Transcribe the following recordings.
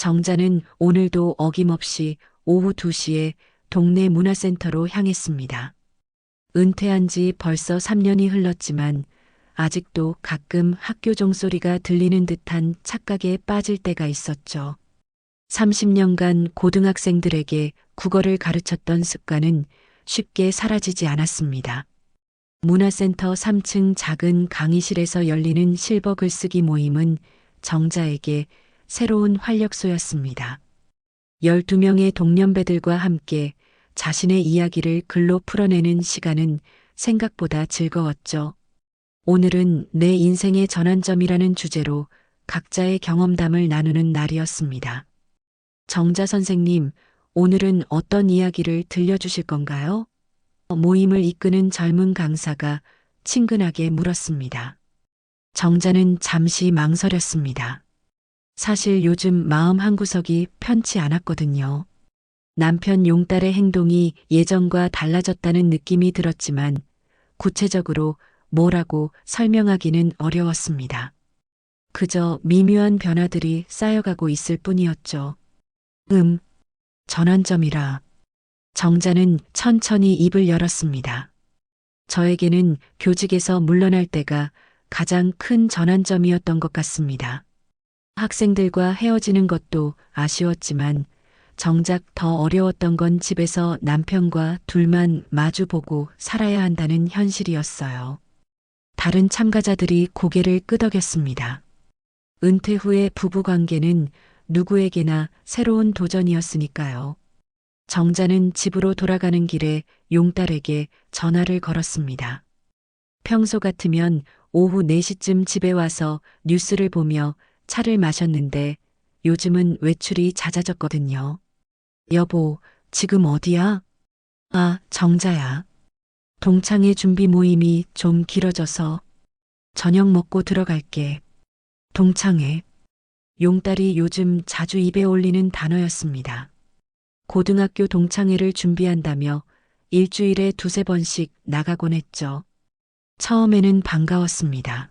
정자는 오늘도 어김없이 오후 2시에 동네 문화센터로 향했습니다. 은퇴한 지 벌써 3년이 흘렀지만 아직도 가끔 학교 종소리가 들리는 듯한 착각에 빠질 때가 있었죠. 30년간 고등학생들에게 국어를 가르쳤던 습관은 쉽게 사라지지 않았습니다. 문화센터 3층 작은 강의실에서 열리는 실버 글쓰기 모임은 정자에게 새로운 활력소였습니다. 12명의 동년배들과 함께 자신의 이야기를 글로 풀어내는 시간은 생각보다 즐거웠죠. 오늘은 내 인생의 전환점이라는 주제로 각자의 경험담을 나누는 날이었습니다. 정자 선생님, 오늘은 어떤 이야기를 들려주실 건가요? 모임을 이끄는 젊은 강사가 친근하게 물었습니다. 정자는 잠시 망설였습니다. 사실 요즘 마음 한구석이 편치 않았거든요. 남편 용딸의 행동이 예전과 달라졌다는 느낌이 들었지만 구체적으로 뭐라고 설명하기는 어려웠습니다. 그저 미묘한 변화들이 쌓여가고 있을 뿐이었죠. 전환점이라. 정자는 천천히 입을 열었습니다. 저에게는 교직에서 물러날 때가 가장 큰 전환점이었던 것 같습니다. 학생들과 헤어지는 것도 아쉬웠지만 정작 더 어려웠던 건 집에서 남편과 둘만 마주보고 살아야 한다는 현실이었어요. 다른 참가자들이 고개를 끄덕였습니다. 은퇴 후의 부부 관계는 누구에게나 새로운 도전이었으니까요. 정자는 집으로 돌아가는 길에 용딸에게 전화를 걸었습니다. 평소 같으면 오후 4시쯤 집에 와서 뉴스를 보며 차를 마셨는데 요즘은 외출이 잦아졌거든요. 여보, 지금 어디야? 아, 정자야. 동창회 준비 모임이 좀 길어져서 저녁 먹고 들어갈게. 동창회. 용딸이 요즘 자주 입에 올리는 단어였습니다. 고등학교 동창회를 준비한다며 일주일에 2~3번씩 나가곤 했죠. 처음에는 반가웠습니다.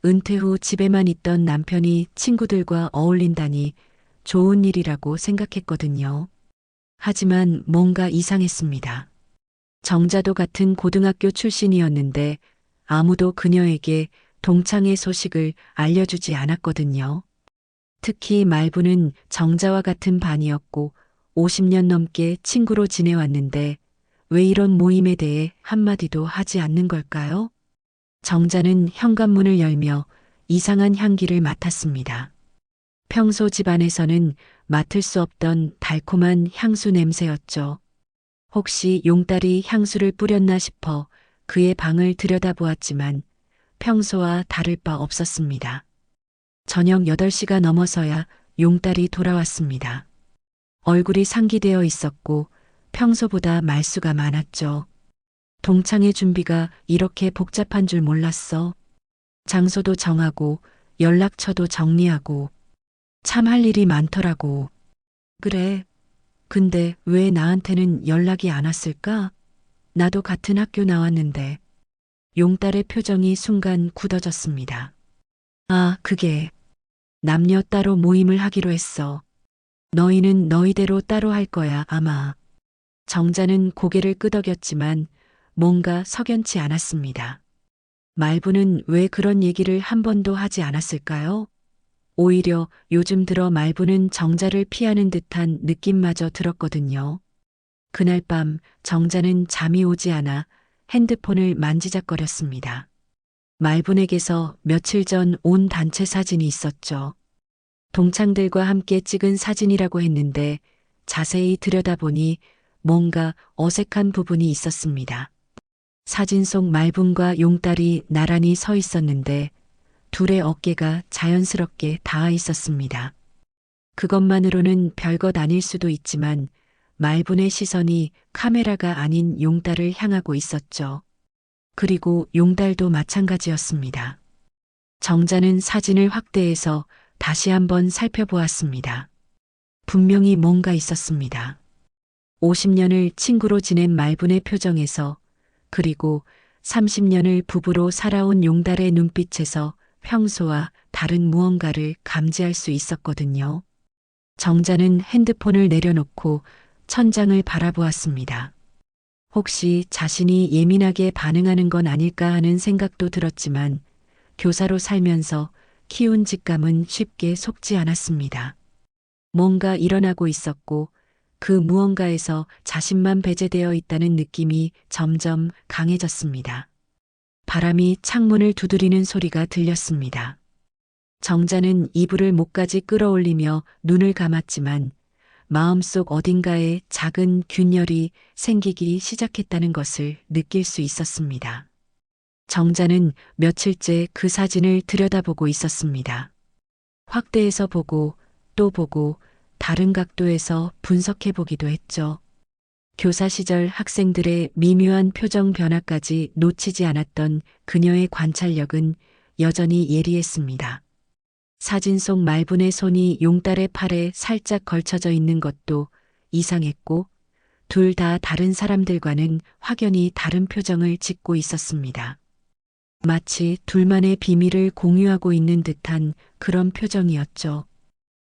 은퇴 후 집에만 있던 남편이 친구들과 어울린다니 좋은 일이라고 생각했거든요. 하지만 뭔가 이상했습니다. 정자도 같은 고등학교 출신이었는데 아무도 그녀에게 동창회 소식을 알려주지 않았거든요. 특히 말부는 정자와 같은 반이었고 50년 넘게 친구로 지내왔는데 왜 이런 모임에 대해 한마디도 하지 않는 걸까요? 정자는 현관문을 열며 이상한 향기를 맡았습니다. 평소 집안에서는 맡을 수 없던 달콤한 향수 냄새였죠. 혹시 용딸이 향수를 뿌렸나 싶어 그의 방을 들여다보았지만 평소와 다를 바 없었습니다. 저녁 8시가 넘어서야 용딸이 돌아왔습니다. 얼굴이 상기되어 있었고 평소보다 말수가 많았죠. 동창회 준비가 이렇게 복잡한 줄 몰랐어. 장소도 정하고 연락처도 정리하고 참 할 일이 많더라고. 그래. 근데 왜 나한테는 연락이 안 왔을까? 나도 같은 학교 나왔는데. 용딸의 표정이 순간 굳어졌습니다. 아, 그게 남녀 따로 모임을 하기로 했어. 너희는 너희대로 따로 할 거야, 아마. 정자는 고개를 끄덕였지만 뭔가 석연치 않았습니다. 말부는 왜 그런 얘기를 한 번도 하지 않았을까요? 오히려 요즘 들어 말부는 정자를 피하는 듯한 느낌마저 들었거든요. 그날 밤 정자는 잠이 오지 않아 핸드폰을 만지작거렸습니다. 말분에게서 며칠 전 온 단체 사진이 있었죠. 동창들과 함께 찍은 사진이라고 했는데 자세히 들여다보니 뭔가 어색한 부분이 있었습니다. 사진 속 말분과 용딸이 나란히 서 있었는데 둘의 어깨가 자연스럽게 닿아 있었습니다. 그것만으로는 별것 아닐 수도 있지만 말분의 시선이 카메라가 아닌 용딸을 향하고 있었죠. 그리고 용딸도 마찬가지였습니다. 정자는 사진을 확대해서 다시 한번 살펴보았습니다. 분명히 뭔가 있었습니다. 50년을 친구로 지낸 말분의 표정에서 그리고 30년을 부부로 살아온 용달의 눈빛에서 평소와 다른 무언가를 감지할 수 있었거든요. 정자는 핸드폰을 내려놓고 천장을 바라보았습니다. 혹시 자신이 예민하게 반응하는 건 아닐까 하는 생각도 들었지만 교사로 살면서 키운 직감은 쉽게 속지 않았습니다. 뭔가 일어나고 있었고 그 무언가에서 자신만 배제되어 있다는 느낌이 점점 강해졌습니다. 바람이 창문을 두드리는 소리가 들렸습니다. 정자는 이불을 목까지 끌어올리며 눈을 감았지만 마음속 어딘가에 작은 균열이 생기기 시작했다는 것을 느낄 수 있었습니다. 정자는 며칠째 그 사진을 들여다보고 있었습니다. 확대해서 보고 또 보고 다른 각도에서 분석해 보기도 했죠. 교사 시절 학생들의 미묘한 표정 변화까지 놓치지 않았던 그녀의 관찰력은 여전히 예리했습니다. 사진 속 말분의 손이 용딸의 팔에 살짝 걸쳐져 있는 것도 이상했고 둘 다 다른 사람들과는 확연히 다른 표정을 짓고 있었습니다. 마치 둘만의 비밀을 공유하고 있는 듯한 그런 표정이었죠.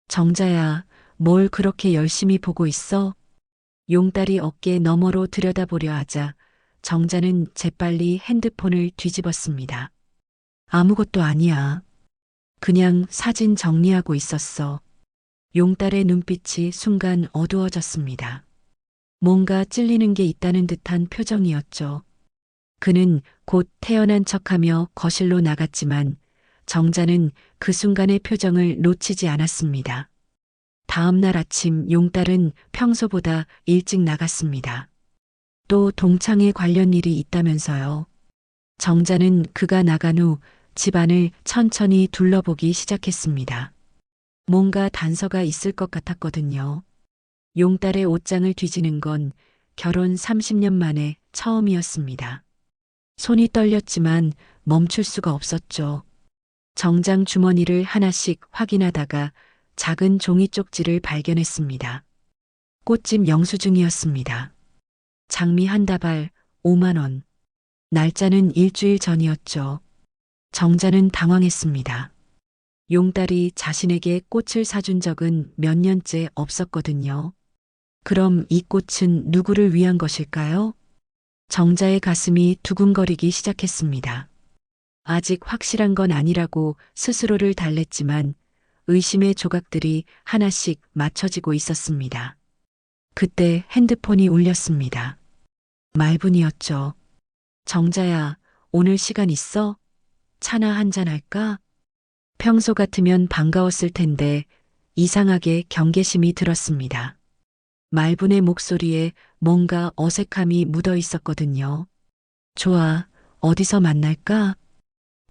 정자야, 뭘 그렇게 열심히 보고 있어? 용딸이 어깨 너머로 들여다보려 하자 정자는 재빨리 핸드폰을 뒤집었습니다. 아무것도 아니야. 그냥 사진 정리하고 있었어. 용딸의 눈빛이 순간 어두워졌습니다. 뭔가 찔리는 게 있다는 듯한 표정이었죠. 그는 곧 태어난 척하며 거실로 나갔지만 정자는 그 순간의 표정을 놓치지 않았습니다. 다음 날 아침 용딸은 평소보다 일찍 나갔습니다. 또 동창회 관련 일이 있다면서요. 정자는 그가 나간 후 집안을 천천히 둘러보기 시작했습니다. 뭔가 단서가 있을 것 같았거든요. 용딸의 옷장을 뒤지는 건 결혼 30년 만에 처음이었습니다. 손이 떨렸지만 멈출 수가 없었죠. 정장 주머니를 하나씩 확인하다가 작은 종이 쪽지를 발견했습니다. 꽃집 영수증이었습니다. 장미 한 다발 5만 원. 날짜는 일주일 전이었죠. 정자는 당황했습니다. 용딸이 자신에게 꽃을 사준 적은 몇 년째 없었거든요. 그럼 이 꽃은 누구를 위한 것일까요? 정자의 가슴이 두근거리기 시작했습니다. 아직 확실한 건 아니라고 스스로를 달랬지만 의심의 조각들이 하나씩 맞춰지고 있었습니다. 그때 핸드폰이 울렸습니다. 말분이었죠. 정자야, 오늘 시간 있어? 차나 한잔 할까? 평소 같으면 반가웠을 텐데 이상하게 경계심이 들었습니다. 말분의 목소리에 뭔가 어색함이 묻어 있었거든요. 좋아, 어디서 만날까?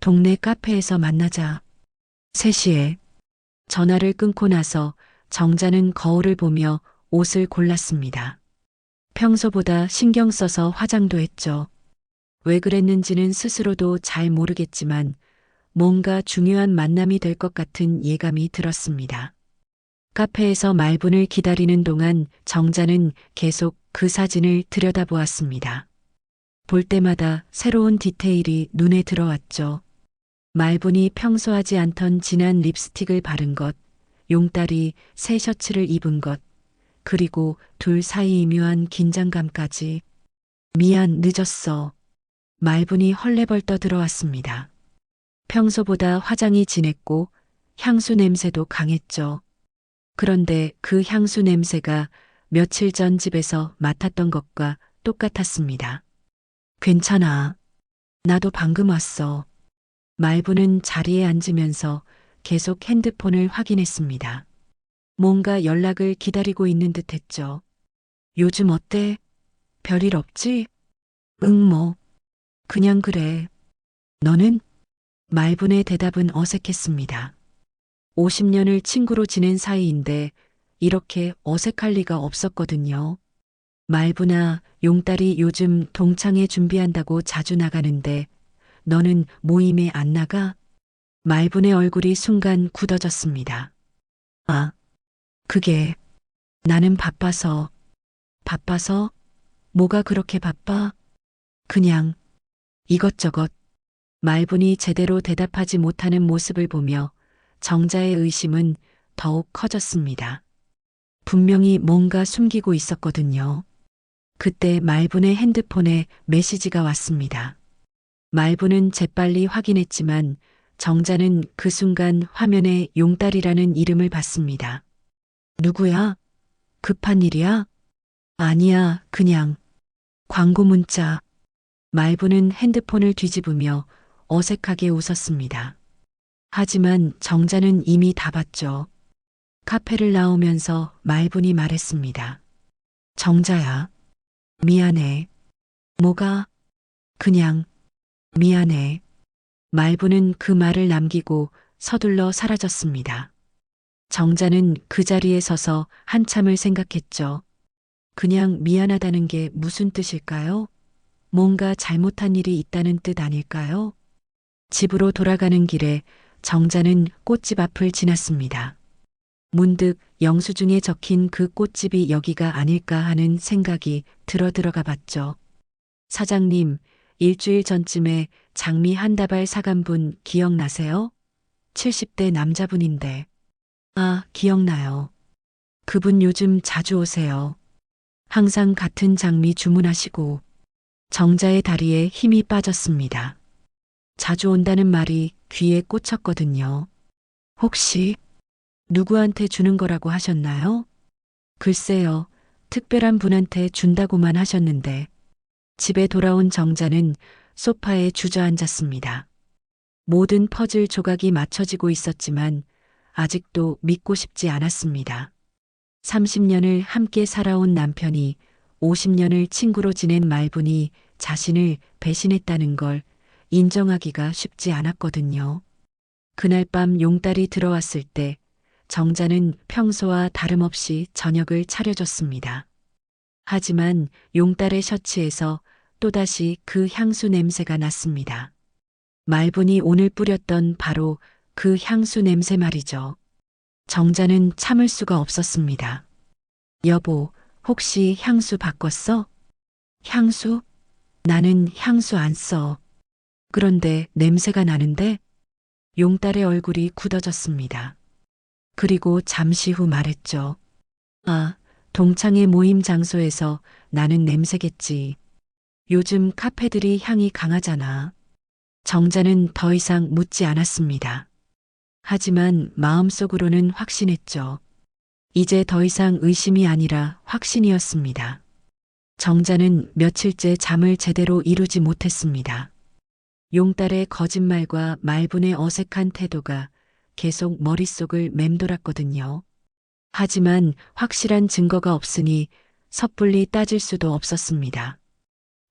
동네 카페에서 만나자. 3시에. 전화를 끊고 나서 정자는 거울을 보며 옷을 골랐습니다. 평소보다 신경 써서 화장도 했죠. 왜 그랬는지는 스스로도 잘 모르겠지만 뭔가 중요한 만남이 될 것 같은 예감이 들었습니다. 카페에서 말분을 기다리는 동안 정자는 계속 그 사진을 들여다보았습니다. 볼 때마다 새로운 디테일이 눈에 들어왔죠. 말분이 평소 하지 않던 진한 립스틱을 바른 것, 용딸이 새 셔츠를 입은 것, 그리고 둘 사이 묘한 긴장감까지. 미안, 늦었어. 말분이 헐레벌떠 들어왔습니다. 평소보다 화장이 진했고 향수 냄새도 강했죠. 그런데 그 향수 냄새가 며칠 전 집에서 맡았던 것과 똑같았습니다. 괜찮아. 나도 방금 왔어. 말분은 자리에 앉으면서 계속 핸드폰을 확인했습니다. 뭔가 연락을 기다리고 있는 듯 했죠. 요즘 어때? 별일 없지? 응, 뭐. 그냥 그래. 너는? 말분의 대답은 어색했습니다. 50년을 친구로 지낸 사이인데 이렇게 어색할 리가 없었거든요. 말분아, 용딸이 요즘 동창회 준비한다고 자주 나가는데 너는 모임에 안 나가? 말분의 얼굴이 순간 굳어졌습니다. 아, 그게 나는 바빠서. 바빠서? 뭐가 그렇게 바빠? 그냥 이것저것. 말분이 제대로 대답하지 못하는 모습을 보며 정자의 의심은 더욱 커졌습니다. 분명히 뭔가 숨기고 있었거든요. 그때 말분의 핸드폰에 메시지가 왔습니다. 말분은 재빨리 확인했지만 정자는 그 순간 화면에 용딸이라는 이름을 봤습니다. 누구야? 급한 일이야? 아니야, 그냥 광고 문자. 말분은 핸드폰을 뒤집으며 어색하게 웃었습니다. 하지만 정자는 이미 다 봤죠. 카페를 나오면서 말분이 말했습니다. 정자야, 미안해. 뭐가? 그냥 미안해. 말분은 그 말을 남기고 서둘러 사라졌습니다. 정자는 그 자리에 서서 한참을 생각했죠. 그냥 미안하다는 게 무슨 뜻일까요? 뭔가 잘못한 일이 있다는 뜻 아닐까요? 집으로 돌아가는 길에 정자는 꽃집 앞을 지났습니다. 문득 영수증에 적힌 그 꽃집이 여기가 아닐까 하는 생각이 들어가 봤죠. 사장님, 일주일 전쯤에 장미 한 다발 사간 분 기억나세요? 70대 남자분인데. 아, 기억나요. 그분 요즘 자주 오세요. 항상 같은 장미 주문하시고. 정자의 다리에 힘이 빠졌습니다. 자주 온다는 말이 귀에 꽂혔거든요. 혹시 누구한테 주는 거라고 하셨나요? 글쎄요, 특별한 분한테 준다고만 하셨는데. 집에 돌아온 정자는 소파에 주저앉았습니다. 모든 퍼즐 조각이 맞춰지고 있었지만 아직도 믿고 싶지 않았습니다. 30년을 함께 살아온 남편이 50년을 친구로 지낸 말분이 자신을 배신했다는 걸 인정하기가 쉽지 않았거든요. 그날 밤 용딸이 들어왔을 때 정자는 평소와 다름없이 저녁을 차려줬습니다. 하지만 용딸의 셔츠에서 또다시 그 향수 냄새가 났습니다. 말분이 오늘 뿌렸던 바로 그 향수 냄새 말이죠. 정자는 참을 수가 없었습니다. 여보, 혹시 향수 바꿨어? 향수? 나는 향수 안 써. 그런데 냄새가 나는데? 용딸의 얼굴이 굳어졌습니다. 그리고 잠시 후 말했죠. 아, 동창회 모임 장소에서 나는 냄새겠지. 요즘 카페들이 향이 강하잖아. 정자는 더 이상 묻지 않았습니다. 하지만 마음속으로는 확신했죠. 이제 더 이상 의심이 아니라 확신이었습니다. 정자는 며칠째 잠을 제대로 이루지 못했습니다. 용딸의 거짓말과 말분의 어색한 태도가 계속 머릿속을 맴돌았거든요. 하지만 확실한 증거가 없으니 섣불리 따질 수도 없었습니다.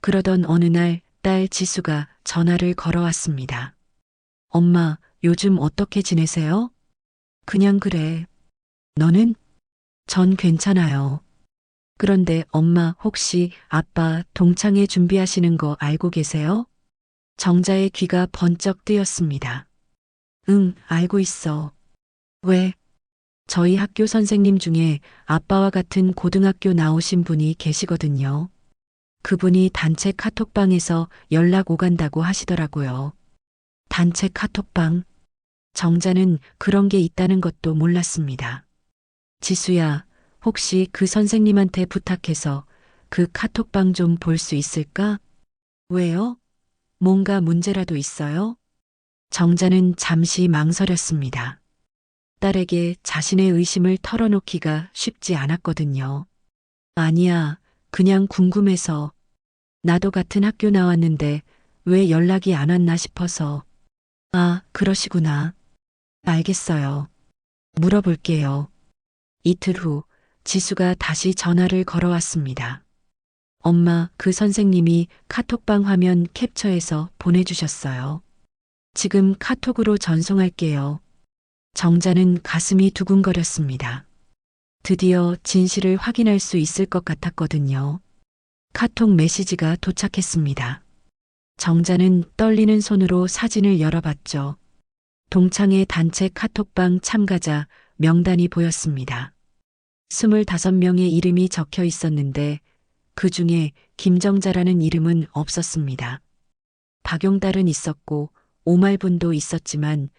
그러던 어느 날 딸 지수가 전화를 걸어왔습니다. 엄마, 요즘 어떻게 지내세요? 그냥 그래. 너는? 전 괜찮아요. 그런데 엄마 혹시 아빠 동창회 준비하시는 거 알고 계세요? 정자의 귀가 번쩍 뜨였습니다. 응, 알고 있어. 왜? 저희 학교 선생님 중에 아빠와 같은 고등학교 나오신 분이 계시거든요. 그분이 단체 카톡방에서 연락 오간다고 하시더라고요. 단체 카톡방. 정자는 그런 게 있다는 것도 몰랐습니다. 지수야, 혹시 그 선생님한테 부탁해서 그 카톡방 좀 볼 수 있을까? 왜요? 뭔가 문제라도 있어요? 정자는 잠시 망설였습니다. 딸에게 자신의 의심을 털어놓기가 쉽지 않았거든요. 아니야, 그냥 궁금해서. 나도 같은 학교 나왔는데 왜 연락이 안 왔나 싶어서. 아, 그러시구나. 알겠어요. 물어볼게요. 이틀 후 지수가 다시 전화를 걸어왔습니다. 엄마, 그 선생님이 카톡방 화면 캡처해서 보내주셨어요. 지금 카톡으로 전송할게요. 정자는 가슴이 두근거렸습니다. 드디어 진실을 확인할 수 있을 것 같았거든요. 카톡 메시지가 도착했습니다. 정자는 떨리는 손으로 사진을 열어봤죠. 동창회 단체 카톡방 참가자 명단이 보였습니다. 25명의 이름이 적혀 있었는데 그 중에 김정자라는 이름은 없었습니다. 박용달은 있었고 오말분도 있었지만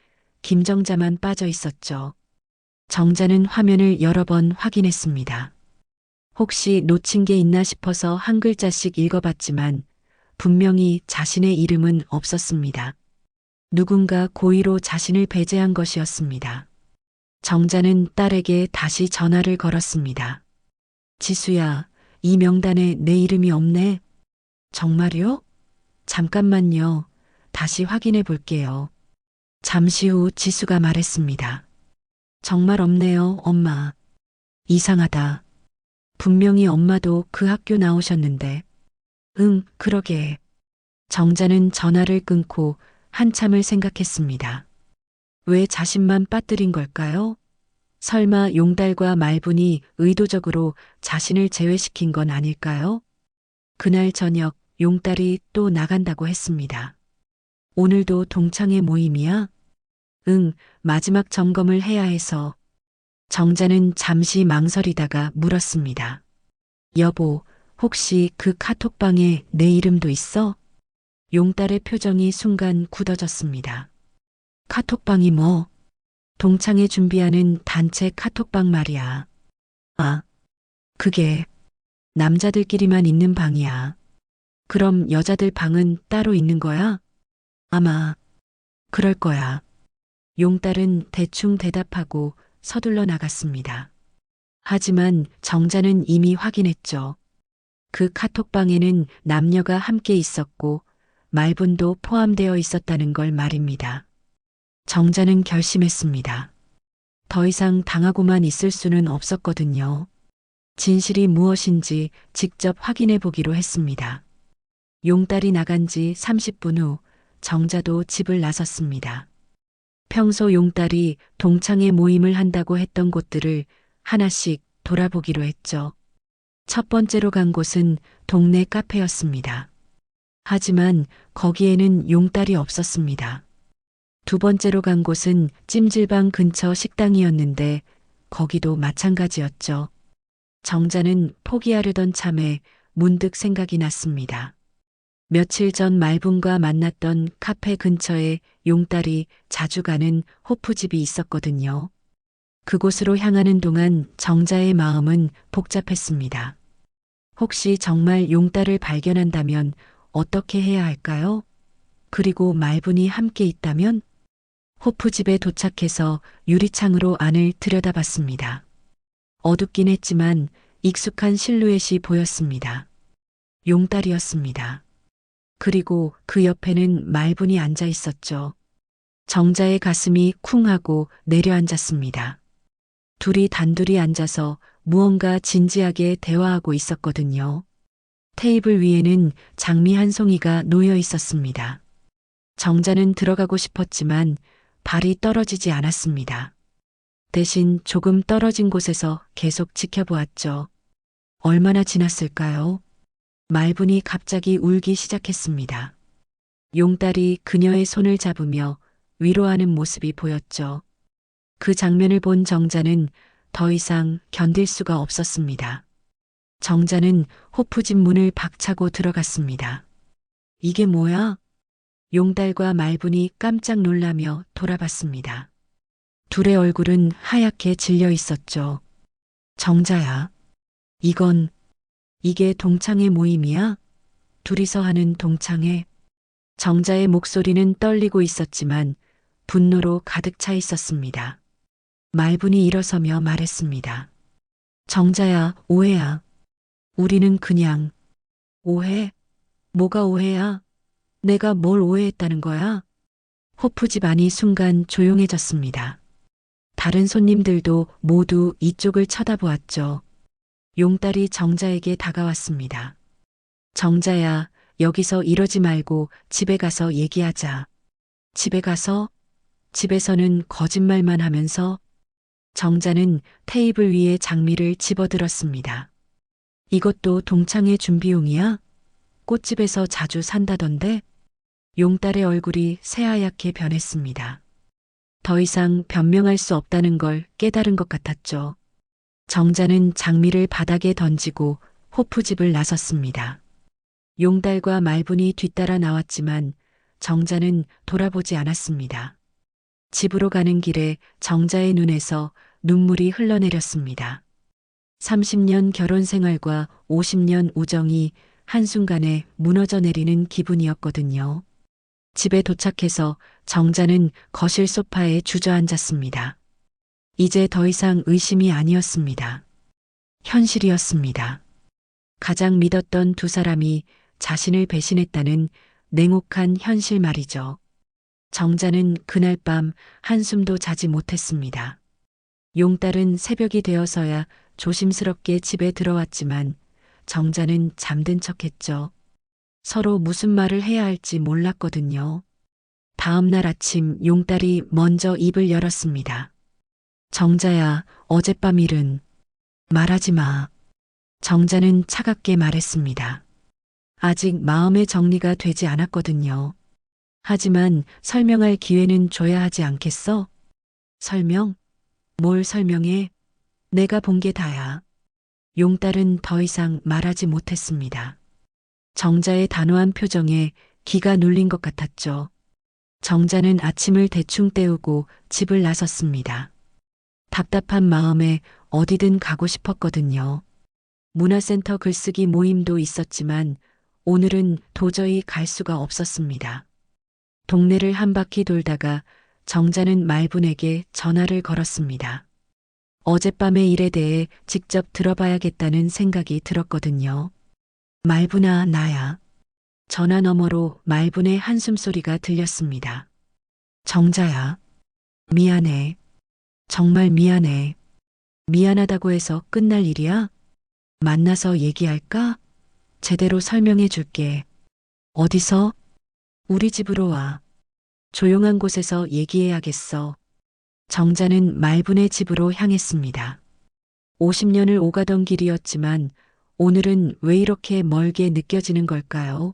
김정자만 빠져 있었죠. 정자는 화면을 여러 번 확인했습니다. 혹시 놓친 게 있나 싶어서 한 글자씩 읽어봤지만 분명히 자신의 이름은 없었습니다. 누군가 고의로 자신을 배제한 것이었습니다. 정자는 딸에게 다시 전화를 걸었습니다. 지수야, 이 명단에 내 이름이 없네. 정말요? 잠깐만요. 다시 확인해 볼게요. 잠시 후 지수가 말했습니다. 정말 없네요, 엄마. 이상하다. 분명히 엄마도 그 학교 나오셨는데. 응, 그러게. 정자는 전화를 끊고 한참을 생각했습니다. 왜 자신만 빠뜨린 걸까요? 설마 용달과 말분이 의도적으로 자신을 제외시킨 건 아닐까요? 그날 저녁 용달이 또 나간다고 했습니다. 오늘도 동창회 모임이야? 응, 마지막 점검을 해야 해서. 정자는 잠시 망설이다가 물었습니다. 여보, 혹시 그 카톡방에 내 이름도 있어? 용딸의 표정이 순간 굳어졌습니다. 카톡방이 뭐? 동창회 준비하는 단체 카톡방 말이야. 아, 그게 남자들끼리만 있는 방이야. 그럼 여자들 방은 따로 있는 거야? 아마 그럴 거야. 용딸은 대충 대답하고 서둘러 나갔습니다. 하지만 정자는 이미 확인했죠. 그 카톡방에는 남녀가 함께 있었고 말분도 포함되어 있었다는 걸 말입니다. 정자는 결심했습니다. 더 이상 당하고만 있을 수는 없었거든요. 진실이 무엇인지 직접 확인해 보기로 했습니다. 용딸이 나간 지 30분 후 정자도 집을 나섰습니다. 평소 용딸이 동창회 모임을 한다고 했던 곳들을 하나씩 돌아보기로 했죠. 첫 번째로 간 곳은 동네 카페였습니다. 하지만 거기에는 용딸이 없었습니다. 두 번째로 간 곳은 찜질방 근처 식당이었는데 거기도 마찬가지였죠. 정자는 포기하려던 참에 문득 생각이 났습니다. 며칠 전 말분과 만났던 카페 근처에 용딸이 자주 가는 호프집이 있었거든요. 그곳으로 향하는 동안 정자의 마음은 복잡했습니다. 혹시 정말 용딸을 발견한다면 어떻게 해야 할까요? 그리고 말분이 함께 있다면? 호프집에 도착해서 유리창으로 안을 들여다봤습니다. 어둡긴 했지만 익숙한 실루엣이 보였습니다. 용딸이었습니다. 그리고 그 옆에는 말분이 앉아 있었죠. 정자의 가슴이 쿵 하고 내려앉았습니다. 둘이 단둘이 앉아서 무언가 진지하게 대화하고 있었거든요. 테이블 위에는 장미 한 송이가 놓여 있었습니다. 정자는 들어가고 싶었지만 발이 떨어지지 않았습니다. 대신 조금 떨어진 곳에서 계속 지켜보았죠. 얼마나 지났을까요? 말분이 갑자기 울기 시작했습니다. 용딸이 그녀의 손을 잡으며 위로하는 모습이 보였죠. 그 장면을 본 정자는 더 이상 견딜 수가 없었습니다. 정자는 호프집 문을 박차고 들어갔습니다. 이게 뭐야? 용달과 말분이 깜짝 놀라며 돌아봤습니다. 둘의 얼굴은 하얗게 질려 있었죠. 정자야. 이게 동창회 모임이야? 둘이서 하는 동창회? 정자의 목소리는 떨리고 있었지만 분노로 가득 차 있었습니다. 말분이 일어서며 말했습니다. 정자야, 오해야. 우리는 그냥. 오해? 뭐가 오해야? 내가 뭘 오해했다는 거야? 호프집 안이 순간 조용해졌습니다. 다른 손님들도 모두 이쪽을 쳐다보았죠. 용딸이 정자에게 다가왔습니다. 정자야, 여기서 이러지 말고 집에 가서 얘기하자. 집에 가서? 집에서는 거짓말만 하면서? 정자는 테이블 위에 장미를 집어들었습니다. 이것도 동창회 준비용이야? 꽃집에서 자주 산다던데? 용딸의 얼굴이 새하얗게 변했습니다. 더 이상 변명할 수 없다는 걸 깨달은 것 같았죠. 정자는 장미를 바닥에 던지고 호프집을 나섰습니다. 용달과 말분이 뒤따라 나왔지만 정자는 돌아보지 않았습니다. 집으로 가는 길에 정자의 눈에서 눈물이 흘러내렸습니다. 30년 결혼 생활과 50년 우정이 한순간에 무너져 내리는 기분이었거든요. 집에 도착해서 정자는 거실 소파에 주저앉았습니다. 이제 더 이상 의심이 아니었습니다. 현실이었습니다. 가장 믿었던 두 사람이 자신을 배신했다는 냉혹한 현실 말이죠. 정자는 그날 밤 한숨도 자지 못했습니다. 용딸은 새벽이 되어서야 조심스럽게 집에 들어왔지만 정자는 잠든 척했죠. 서로 무슨 말을 해야 할지 몰랐거든요. 다음 날 아침 용딸이 먼저 입을 열었습니다. 정자야, 어젯밤 일은 말하지 마. 정자는 차갑게 말했습니다. 아직 마음의 정리가 되지 않았거든요. 하지만 설명할 기회는 줘야 하지 않겠어? 설명? 뭘 설명해? 내가 본 게 다야. 용딸은 더 이상 말하지 못했습니다. 정자의 단호한 표정에 기가 눌린 것 같았죠. 정자는 아침을 대충 때우고 집을 나섰습니다. 답답한 마음에 어디든 가고 싶었거든요. 문화센터 글쓰기 모임도 있었지만 오늘은 도저히 갈 수가 없었습니다. 동네를 한 바퀴 돌다가 정자는 말분에게 전화를 걸었습니다. 어젯밤의 일에 대해 직접 들어봐야겠다는 생각이 들었거든요. 말분아, 나야. 전화 너머로 말분의 한숨소리가 들렸습니다. 정자야. 미안해. 정말 미안해. 미안하다고 해서 끝날 일이야? 만나서 얘기할까? 제대로 설명해 줄게. 어디서? 우리 집으로 와. 조용한 곳에서 얘기해야겠어. 정자는 말분의 집으로 향했습니다. 50년을 오가던 길이었지만 오늘은 왜 이렇게 멀게 느껴지는 걸까요?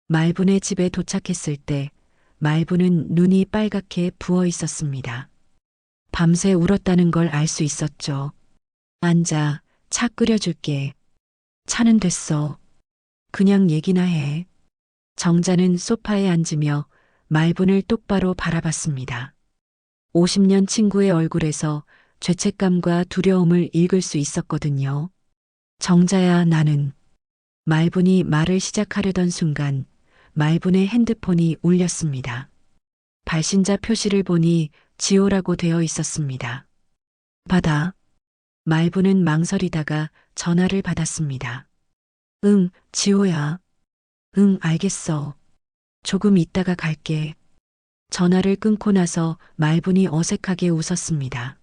말분의 집에 도착했을 때 말분은 눈이 빨갛게 부어 있었습니다. 밤새 울었다는 걸 알 수 있었죠. 앉아, 차 끓여줄게. 차는 됐어. 그냥 얘기나 해. 정자는 소파에 앉으며 말분을 똑바로 바라봤습니다. 50년 친구의 얼굴에서 죄책감과 두려움을 읽을 수 있었거든요. 정자야, 나는. 말분이 말을 시작하려던 순간 말분의 핸드폰이 울렸습니다. 발신자 표시를 보니 지호라고 되어 있었습니다. 받아. 말분은 망설이다가 전화를 받았습니다. 응, 지호야. 응, 알겠어. 조금 있다가 갈게. 전화를 끊고 나서 말분이 어색하게 웃었습니다.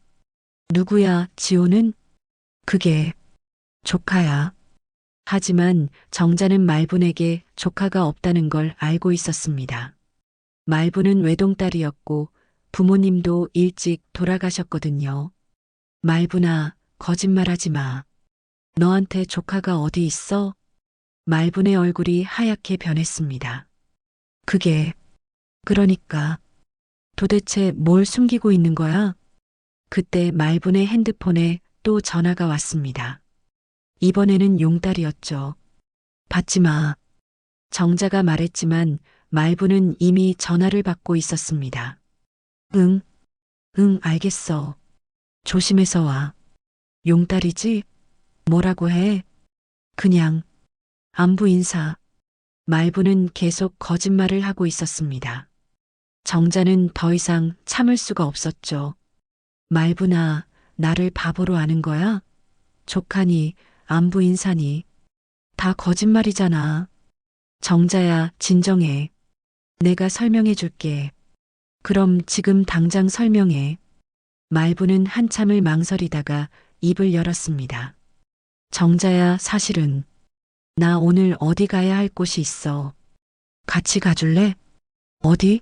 누구야, 지호는? 그게 조카야. 하지만 정자는 말분에게 조카가 없다는 걸 알고 있었습니다. 말분은 외동딸이었고 부모님도 일찍 돌아가셨거든요. 말분아, 거짓말하지 마. 너한테 조카가 어디 있어? 말분의 얼굴이 하얗게 변했습니다. 그러니까 도대체 뭘 숨기고 있는 거야? 그때 말분의 핸드폰에 또 전화가 왔습니다. 이번에는 용딸이었죠. 받지 마. 정자가 말했지만 말분은 이미 전화를 받고 있었습니다. 응, 알겠어. 조심해서 와. 용딸이지? 뭐라고 해? 그냥 안부 인사. 말분은 계속 거짓말을 하고 있었습니다. 정자는 더 이상 참을 수가 없었죠. 말분아, 나를 바보로 아는 거야? 조카니, 안부 인사니. 다 거짓말이잖아. 정자야, 진정해. 내가 설명해 줄게. 그럼 지금 당장 설명해. 말분은 한참을 망설이다가 입을 열었습니다. 정자야, 사실은 나 오늘 어디 가야 할 곳이 있어. 같이 가줄래? 어디?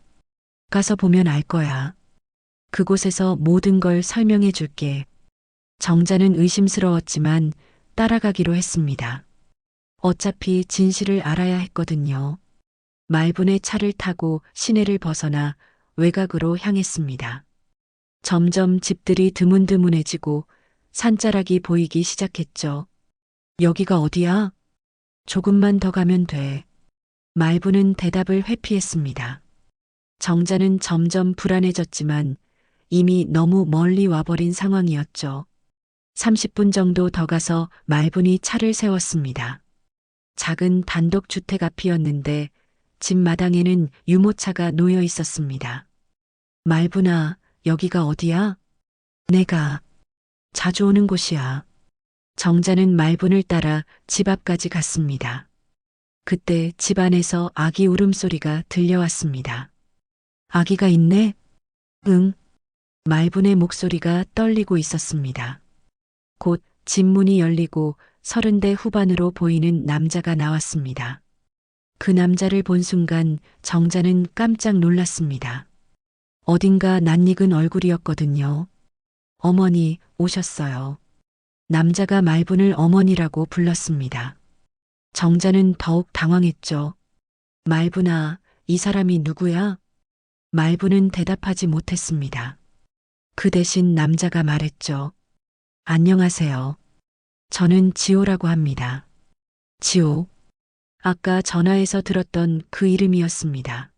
가서 보면 알 거야. 그곳에서 모든 걸 설명해 줄게. 정자는 의심스러웠지만 따라가기로 했습니다. 어차피 진실을 알아야 했거든요. 말분의 차를 타고 시내를 벗어나 외곽으로 향했습니다. 점점 집들이 드문드문해지고 산자락이 보이기 시작했죠. 여기가 어디야? 조금만 더 가면 돼. 말분은 대답을 회피했습니다. 정자는 점점 불안해졌지만 이미 너무 멀리 와버린 상황이었죠. 30분 정도 더 가서 말분이 차를 세웠습니다. 작은 단독 주택 앞이었는데 집 마당에는 유모차가 놓여 있었습니다. 말분아, 여기가 어디야? 내가 자주 오는 곳이야. 정자는 말분을 따라 집 앞까지 갔습니다. 그때 집 안에서 아기 울음소리가 들려왔습니다. 아기가 있네? 응. 말분의 목소리가 떨리고 있었습니다. 곧 집 문이 열리고 30대 후반으로 보이는 남자가 나왔습니다. 그 남자를 본 순간 정자는 깜짝 놀랐습니다. 어딘가 낯익은 얼굴이었거든요. 어머니 오셨어요. 남자가 말분을 어머니라고 불렀습니다. 정자는 더욱 당황했죠. 말분아, 이 사람이 누구야? 말분은 대답하지 못했습니다. 그 대신 남자가 말했죠. 안녕하세요. 저는 지호라고 합니다. 지호. 아까 전화에서 들었던 그 이름이었습니다.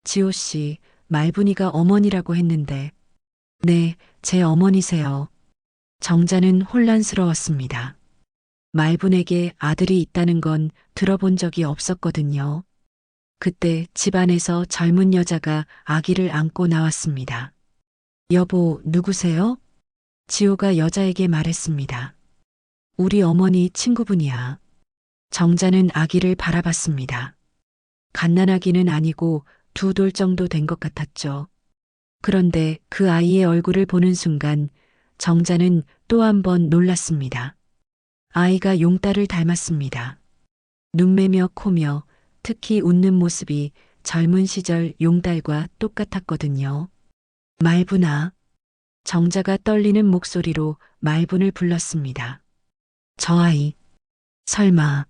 지호 씨, 말분이가 어머니라고 했는데. 네, 제 어머니세요. 정자는 혼란스러웠습니다. 말분에게 아들이 있다는 건 들어본 적이 없었거든요. 그때 집안에서 젊은 여자가 아기를 안고 나왔습니다. 여보, 누구세요? 지호가 여자에게 말했습니다. 우리 어머니 친구분이야. 정자는 아기를 바라봤습니다. 갓난아기는 아니고 2돌 정도 된 것 같았죠. 그런데 그 아이의 얼굴을 보는 순간 정자는 또 한 번 놀랐습니다. 아이가 용딸을 닮았습니다. 눈매며 코며 특히 웃는 모습이 젊은 시절 용딸과 똑같았거든요. 말분아. 정자가 떨리는 목소리로 말분을 불렀습니다. 저 아이. 설마.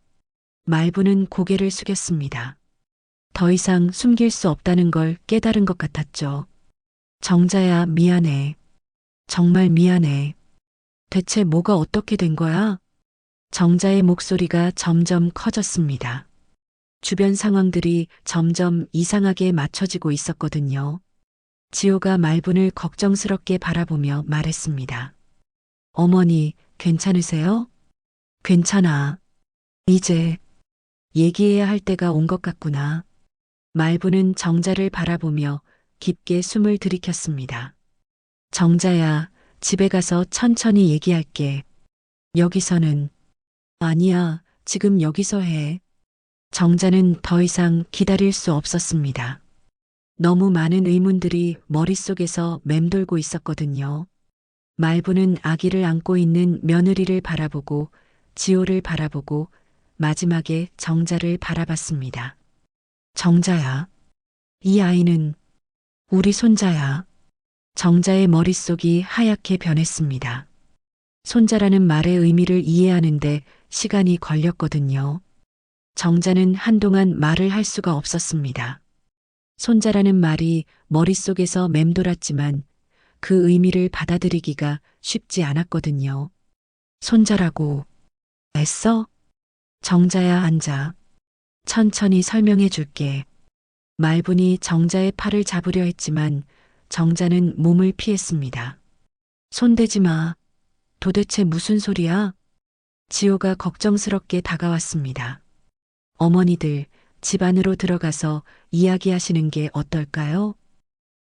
말분은 고개를 숙였습니다. 더 이상 숨길 수 없다는 걸 깨달은 것 같았죠. 정자야, 미안해. 정말 미안해. 대체 뭐가 어떻게 된 거야? 정자의 목소리가 점점 커졌습니다. 주변 상황들이 점점 이상하게 맞춰지고 있었거든요. 지호가 말분을 걱정스럽게 바라보며 말했습니다. 어머니, 괜찮으세요? 괜찮아. 이제 얘기해야 할 때가 온 것 같구나. 말분은 정자를 바라보며 깊게 숨을 들이켰습니다. 정자야, 집에 가서 천천히 얘기할게. 여기서는. 아니야, 지금 여기서 해. 정자는 더 이상 기다릴 수 없었습니다. 너무 많은 의문들이 머릿속에서 맴돌고 있었거든요. 말분은 아기를 안고 있는 며느리를 바라보고 지호를 바라보고 마지막에 정자를 바라봤습니다. 정자야, 이 아이는 우리 손자야. 정자의 머릿속이 하얗게 변했습니다. 손자라는 말의 의미를 이해하는데 시간이 걸렸거든요. 정자는 한동안 말을 할 수가 없었습니다. 손자라는 말이 머릿속에서 맴돌았지만 그 의미를 받아들이기가 쉽지 않았거든요. 손자라고 했어? 정자야, 앉아. 천천히 설명해 줄게. 말분이 정자의 팔을 잡으려 했지만 정자는 몸을 피했습니다. 손대지 마. 도대체 무슨 소리야? 지호가 걱정스럽게 다가왔습니다. 어머니들, 집 안으로 들어가서 이야기하시는 게 어떨까요?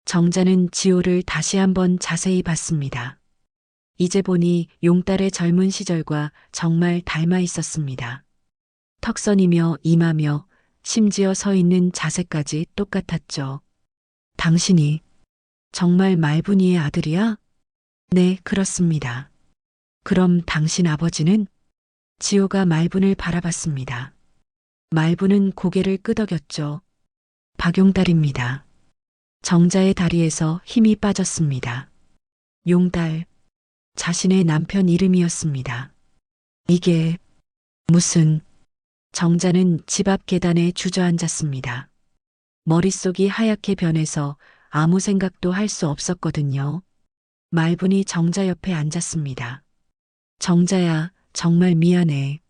정자는 지호를 다시 한번 자세히 봤습니다. 이제 보니 용딸의 젊은 시절과 정말 닮아 있었습니다. 턱선이며 이마며 심지어 서 있는 자세까지 똑같았죠. 당신이 정말 말분이의 아들이야? 네, 그렇습니다. 그럼 당신 아버지는? 지호가 말분을 바라봤습니다. 말분은 고개를 끄덕였죠. 박용달입니다. 정자의 다리에서 힘이 빠졌습니다. 용달, 자신의 남편 이름이었습니다. 이게 무슨... 정자는 집 앞 계단에 주저앉았습니다. 머릿속이 하얗게 변해서 아무 생각도 할 수 없었거든요. 말분이 정자 옆에 앉았습니다. 정자야, 정말 미안해.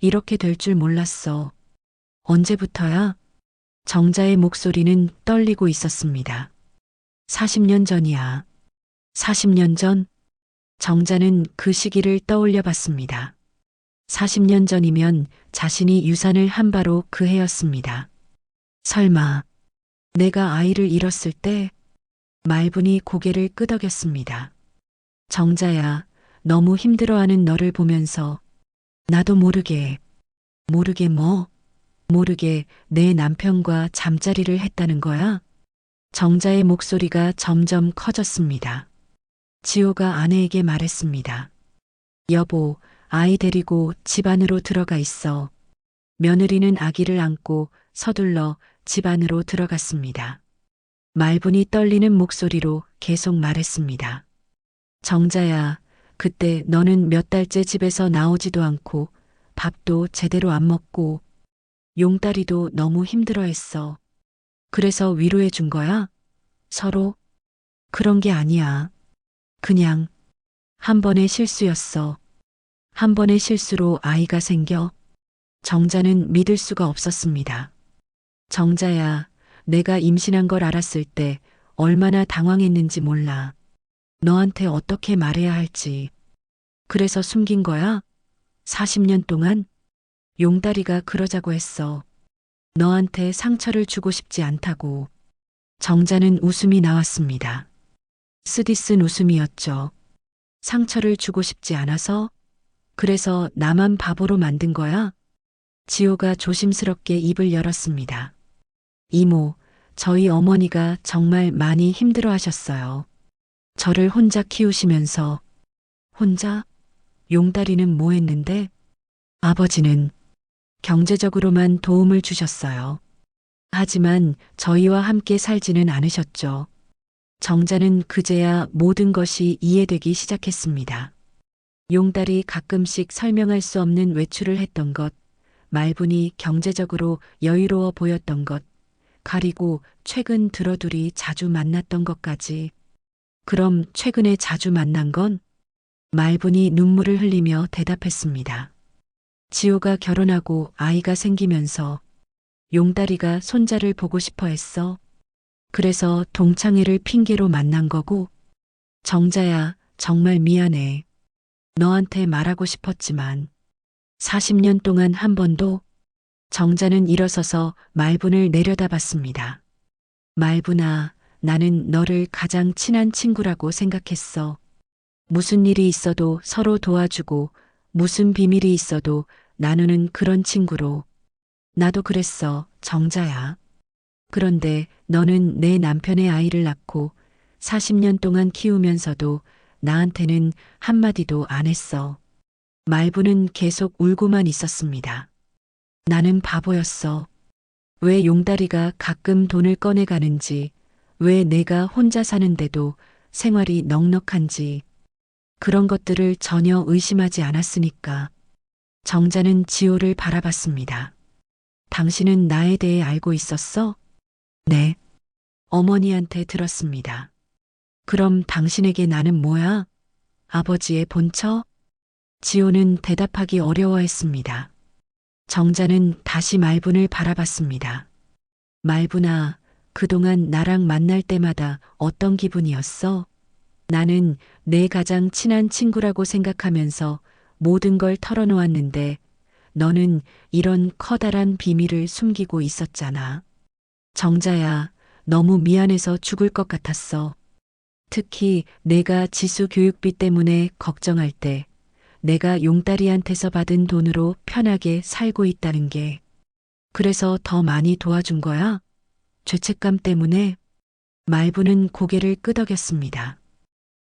이렇게 될 줄 몰랐어. 언제부터야? 정자의 목소리는 떨리고 있었습니다. 40년 전이야. 40년 전 정자는 그 시기를 떠올려 봤습니다. 40년 전이면 자신이 유산을 한 바로 그 해였습니다. 설마 내가 아이를 잃었을 때 말분이 고개를 끄덕였습니다. 정자야, 너무 힘들어하는 너를 보면서 나도 모르게 뭐, 모르게 내 남편과 잠자리를 했다는 거야? 정자의 목소리가 점점 커졌습니다. 지호가 아내에게 말했습니다. 여보, 아이 데리고 집 안으로 들어가 있어. 며느리는 아기를 안고 서둘러 집 안으로 들어갔습니다. 말분이 떨리는 목소리로 계속 말했습니다. 정자야, 그때 너는 몇 달째 집에서 나오지도 않고 밥도 제대로 안 먹고 용다리도 너무 힘들어했어. 그래서 위로해 준 거야? 서로? 그런 게 아니야. 그냥 한 번의 실수였어. 한 번의 실수로 아이가 생겨. 정자는 믿을 수가 없었습니다. 정자야, 내가 임신한 걸 알았을 때 얼마나 당황했는지 몰라. 너한테 어떻게 말해야 할지. 그래서 숨긴 거야? 40년 동안? 용다리가 그러자고 했어. 너한테 상처를 주고 싶지 않다고. 정자는 웃음이 나왔습니다. 쓰디쓴 웃음이었죠. 상처를 주고 싶지 않아서? 그래서 나만 바보로 만든 거야? 지호가 조심스럽게 입을 열었습니다. 이모, 저희 어머니가 정말 많이 힘들어 하셨어요. 저를 혼자 키우시면서. 혼자? 용다리는 뭐 했는데? 아버지는 경제적으로만 도움을 주셨어요. 하지만 저희와 함께 살지는 않으셨죠. 정자는 그제야 모든 것이 이해되기 시작했습니다. 용달이 가끔씩 설명할 수 없는 외출을 했던 것, 말분이 경제적으로 여유로워 보였던 것, 가리고 최근 들어 둘이 자주 만났던 것까지. 그럼 최근에 자주 만난 건? 말분이 눈물을 흘리며 대답했습니다. 지호가 결혼하고 아이가 생기면서 용다리가 손자를 보고 싶어 했어. 그래서 동창회를 핑계로 만난 거고. 정자야, 정말 미안해. 너한테 말하고 싶었지만 40년 동안 한 번도. 정자는 일어서서 말분을 내려다봤습니다. 말분아, 나는 너를 가장 친한 친구라고 생각했어. 무슨 일이 있어도 서로 도와주고 무슨 비밀이 있어도 나누는 그런 친구로. 나도 그랬어, 정자야. 그런데 너는 내 남편의 아이를 낳고 40년 동안 키우면서도 나한테는 한마디도 안 했어. 말부는 계속 울고만 있었습니다. 나는 바보였어. 왜 용다리가 가끔 돈을 꺼내가는지, 왜 내가 혼자 사는데도 생활이 넉넉한지, 그런 것들을 전혀 의심하지 않았으니까. 정자는 지호를 바라봤습니다. 당신은 나에 대해 알고 있었어? 네. 어머니한테 들었습니다. 그럼 당신에게 나는 뭐야? 아버지의 본처? 지호는 대답하기 어려워했습니다. 정자는 다시 말분을 바라봤습니다. 말분아, 그동안 나랑 만날 때마다 어떤 기분이었어? 나는 내 가장 친한 친구라고 생각하면서 모든 걸 털어놓았는데 너는 이런 커다란 비밀을 숨기고 있었잖아. 정자야, 너무 미안해서 죽을 것 같았어. 특히 내가 지수 교육비 때문에 걱정할 때 내가 용다리한테서 받은 돈으로 편하게 살고 있다는 게. 그래서 더 많이 도와준 거야? 죄책감 때문에? 말부는 고개를 끄덕였습니다.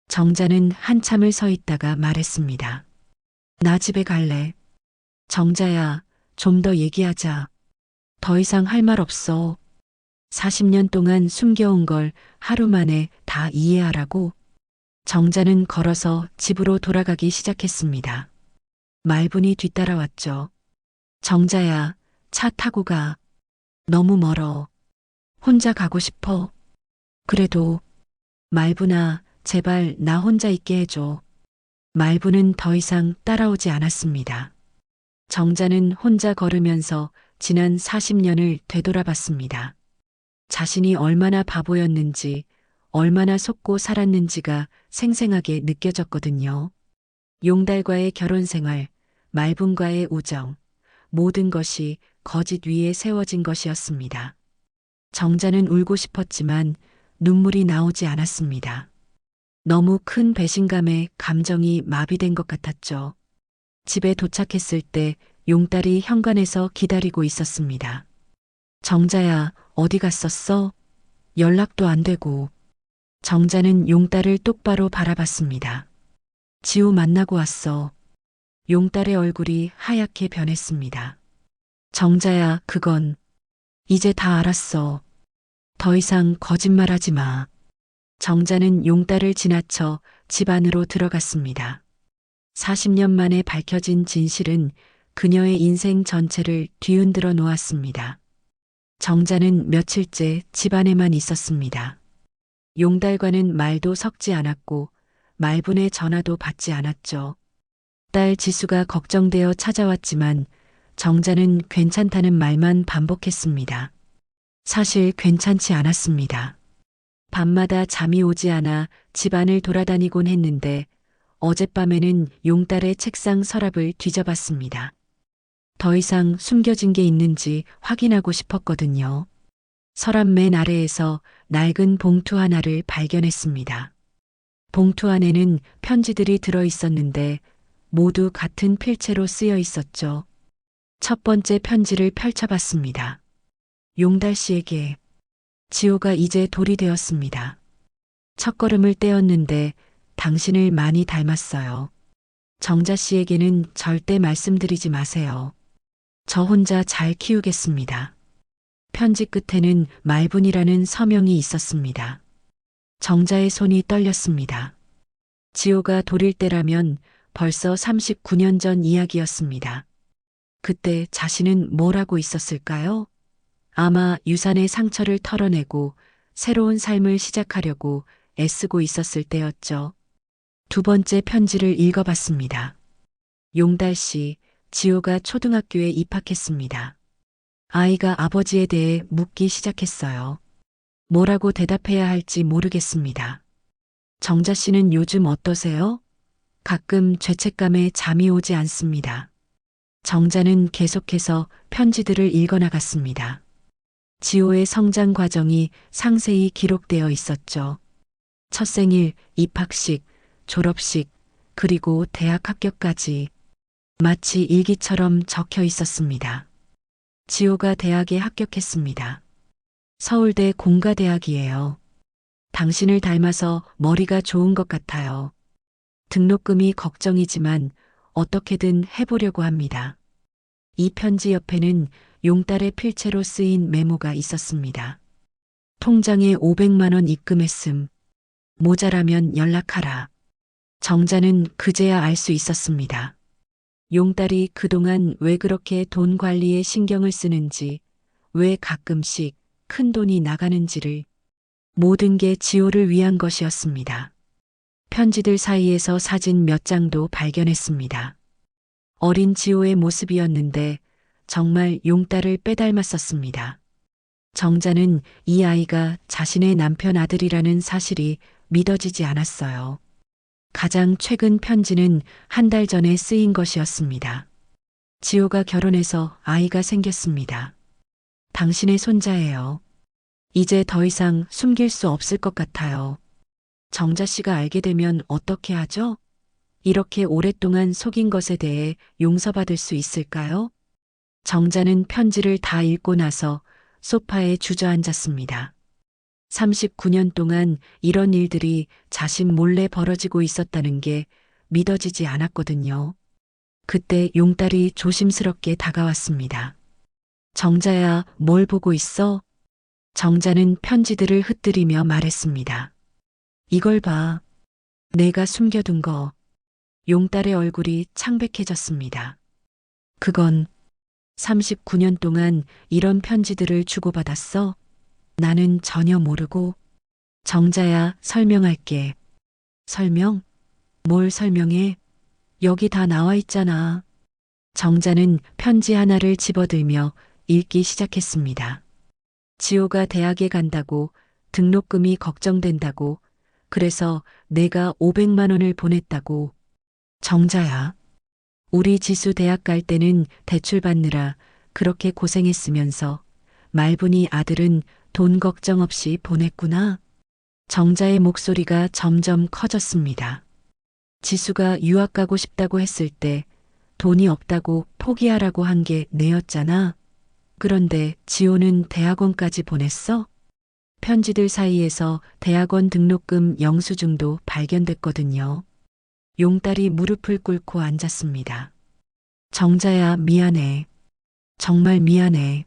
정자는 한참을 서 있다가 말했습니다. 나 집에 갈래. 정자야, 좀 더 얘기하자. 더 이상 할 말 없어. 40년 동안 숨겨온 걸 하루 만에 다 이해하라고. 정자는 걸어서 집으로 돌아가기 시작했습니다. 말분이 뒤따라왔죠. 정자야, 차 타고 가. 너무 멀어. 혼자 가고 싶어. 그래도. 말분아, 제발 나 혼자 있게 해줘. 말분은 더 이상 따라오지 않았습니다. 정자는 혼자 걸으면서 지난 40년을 되돌아봤습니다. 자신이 얼마나 바보였는지, 얼마나 속고 살았는지가 생생하게 느껴졌거든요. 용달과의 결혼 생활, 말분과의 우정, 모든 것이 거짓 위에 세워진 것이었습니다. 정자는 울고 싶었지만 눈물이 나오지 않았습니다. 너무 큰 배신감에 감정이 마비된 것 같았죠. 집에 도착했을 때 용딸이 현관에서 기다리고 있었습니다. 정자야, 어디 갔었어? 연락도 안 되고. 정자는 용딸을 똑바로 바라봤습니다. 지호 만나고 왔어. 용딸의 얼굴이 하얗게 변했습니다. 정자야, 그건 이제 다 알았어. 더 이상 거짓말하지 마. 정자는 용딸을 지나쳐 집 안으로 들어갔습니다. 40년 만에 밝혀진 진실은 그녀의 인생 전체를 뒤흔들어 놓았습니다. 정자는 며칠째 집 안에만 있었습니다. 용달과는 말도 섞지 않았고 말분의 전화도 받지 않았죠. 딸 지수가 걱정되어 찾아왔지만 정자는 괜찮다는 말만 반복했습니다. 사실 괜찮지 않았습니다. 밤마다 잠이 오지 않아 집안을 돌아다니곤 했는데 어젯밤에는 용딸의 책상 서랍을 뒤져봤습니다. 더 이상 숨겨진 게 있는지 확인하고 싶었거든요. 서랍 맨 아래에서 낡은 봉투 하나를 발견했습니다. 봉투 안에는 편지들이 들어 있었는데 모두 같은 필체로 쓰여 있었죠. 첫 번째 편지를 펼쳐봤습니다. 용달 씨에게. 지호가 이제 돌이 되었습니다. 첫걸음을 떼었는데 당신을 많이 닮았어요. 정자 씨에게는 절대 말씀드리지 마세요. 저 혼자 잘 키우겠습니다. 편지 끝에는 말분이라는 서명이 있었습니다. 정자의 손이 떨렸습니다. 지호가 돌일 때라면 벌써 39년 전 이야기였습니다. 그때 자신은 뭘 하고 있었을까요? 아마 유산의 상처를 털어내고 새로운 삶을 시작하려고 애쓰고 있었을 때였죠. 두 번째 편지를 읽어봤습니다. 용달 씨, 지호가 초등학교에 입학했습니다. 아이가 아버지에 대해 묻기 시작했어요. 뭐라고 대답해야 할지 모르겠습니다. 정자 씨는 요즘 어떠세요? 가끔 죄책감에 잠이 오지 않습니다. 정자는 계속해서 편지들을 읽어나갔습니다. 지호의 성장 과정이 상세히 기록되어 있었죠. 첫 생일, 입학식, 졸업식, 그리고 대학 합격까지 마치 일기처럼 적혀 있었습니다. 지호가 대학에 합격했습니다. 서울대 공가대학이에요. 당신을 닮아서 머리가 좋은 것 같아요. 등록금이 걱정이지만 어떻게든 해보려고 합니다. 이 편지 옆에는 용딸의 필체로 쓰인 메모가 있었습니다. 통장에 500만 원 입금했음. 모자라면 연락하라. 정자는 그제야 알 수 있었습니다. 용딸이 그동안 왜 그렇게 돈 관리에 신경을 쓰는지, 왜 가끔씩 큰 돈이 나가는지를, 모든 게 지호를 위한 것이었습니다. 편지들 사이에서 사진 몇 장도 발견했습니다. 어린 지호의 모습이었는데 정말 용딸을 빼닮았었습니다. 정자는 이 아이가 자신의 남편 아들이라는 사실이 믿어지지 않았어요. 가장 최근 편지는 한 달 전에 쓰인 것이었습니다. 지호가 결혼해서 아이가 생겼습니다. 당신의 손자예요. 이제 더 이상 숨길 수 없을 것 같아요. 정자 씨가 알게 되면 어떻게 하죠? 이렇게 오랫동안 속인 것에 대해 용서받을 수 있을까요? 정자는 편지를 다 읽고 나서 소파에 주저앉았습니다. 39년 동안 이런 일들이 자신 몰래 벌어지고 있었다는 게 믿어지지 않았거든요. 그때 용딸이 조심스럽게 다가왔습니다. 정자야, 뭘 보고 있어? 정자는 편지들을 흩뜨리며 말했습니다. 이걸 봐. 내가 숨겨둔 거. 용딸의 얼굴이 창백해졌습니다. 그건 39년 동안 이런 편지들을 주고받았어? 나는 전혀 모르고. 정자야, 설명할게. 설명? 뭘 설명해? 여기 다 나와 있잖아. 정자는 편지 하나를 집어들며 읽기 시작했습니다. 지호가 대학에 간다고 등록금이 걱정된다고. 그래서 내가 500만 원을 보냈다고. 정자야. 우리 지수 대학 갈 때는 대출 받느라 그렇게 고생했으면서 말분이 아들은 돈 걱정 없이 보냈구나. 정자의 목소리가 점점 커졌습니다. 지수가 유학 가고 싶다고 했을 때 돈이 없다고 포기하라고 한 게 내였잖아. 그런데 지호는 대학원까지 보냈어? 편지들 사이에서 대학원 등록금 영수증도 발견됐거든요. 용딸이 무릎을 꿇고 앉았습니다. 정자야, 미안해. 정말 미안해.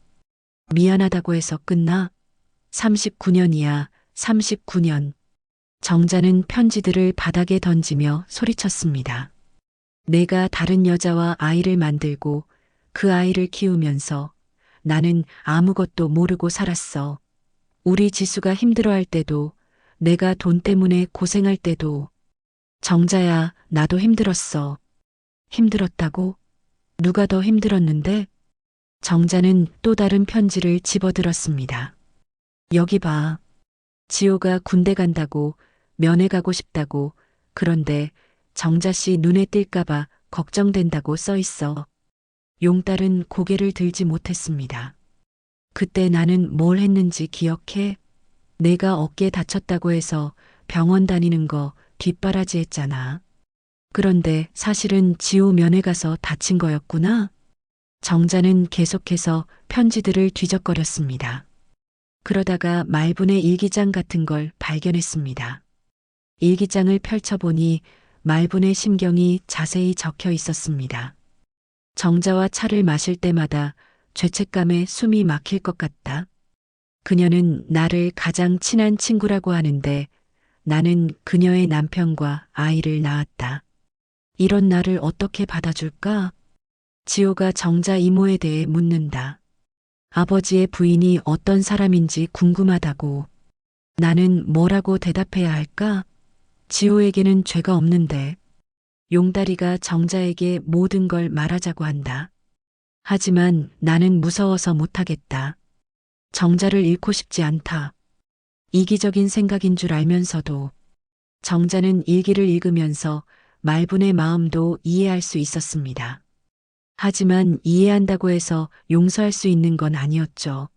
미안하다고 해서 끝나? 39년이야, 39년. 정자는 편지들을 바닥에 던지며 소리쳤습니다. 내가 다른 여자와 아이를 만들고 그 아이를 키우면서 나는 아무것도 모르고 살았어. 우리 지수가 힘들어할 때도, 내가 돈 때문에 고생할 때도. 정자야, 나도 힘들었어. 힘들었다고? 누가 더 힘들었는데? 정자는 또 다른 편지를 집어들었습니다. 여기 봐. 지호가 군대 간다고, 면회 가고 싶다고. 그런데 정자 씨 눈에 띌까봐 걱정된다고 써 있어. 용딸은 고개를 들지 못했습니다. 그때 나는 뭘 했는지 기억해? 내가 어깨 다쳤다고 해서 병원 다니는 거 뒷바라지 했잖아. 그런데 사실은 지호 면회 가서 다친 거였구나. 정자는 계속해서 편지들을 뒤적거렸습니다. 그러다가 말분의 일기장 같은 걸 발견했습니다. 일기장을 펼쳐보니 말분의 심경이 자세히 적혀 있었습니다. 정자와 차를 마실 때마다 죄책감에 숨이 막힐 것 같다. 그녀는 나를 가장 친한 친구라고 하는데 나는 그녀의 남편과 아이를 낳았다. 이런 나를 어떻게 받아줄까? 지호가 정자 이모에 대해 묻는다. 아버지의 부인이 어떤 사람인지 궁금하다고. 나는 뭐라고 대답해야 할까? 지호에게는 죄가 없는데. 용다리가 정자에게 모든 걸 말하자고 한다. 하지만 나는 무서워서 못하겠다. 정자를 잃고 싶지 않다. 이기적인 생각인 줄 알면서도. 정자는 일기를 읽으면서 말분의 마음도 이해할 수 있었습니다. 하지만 이해한다고 해서 용서할 수 있는 건 아니었죠.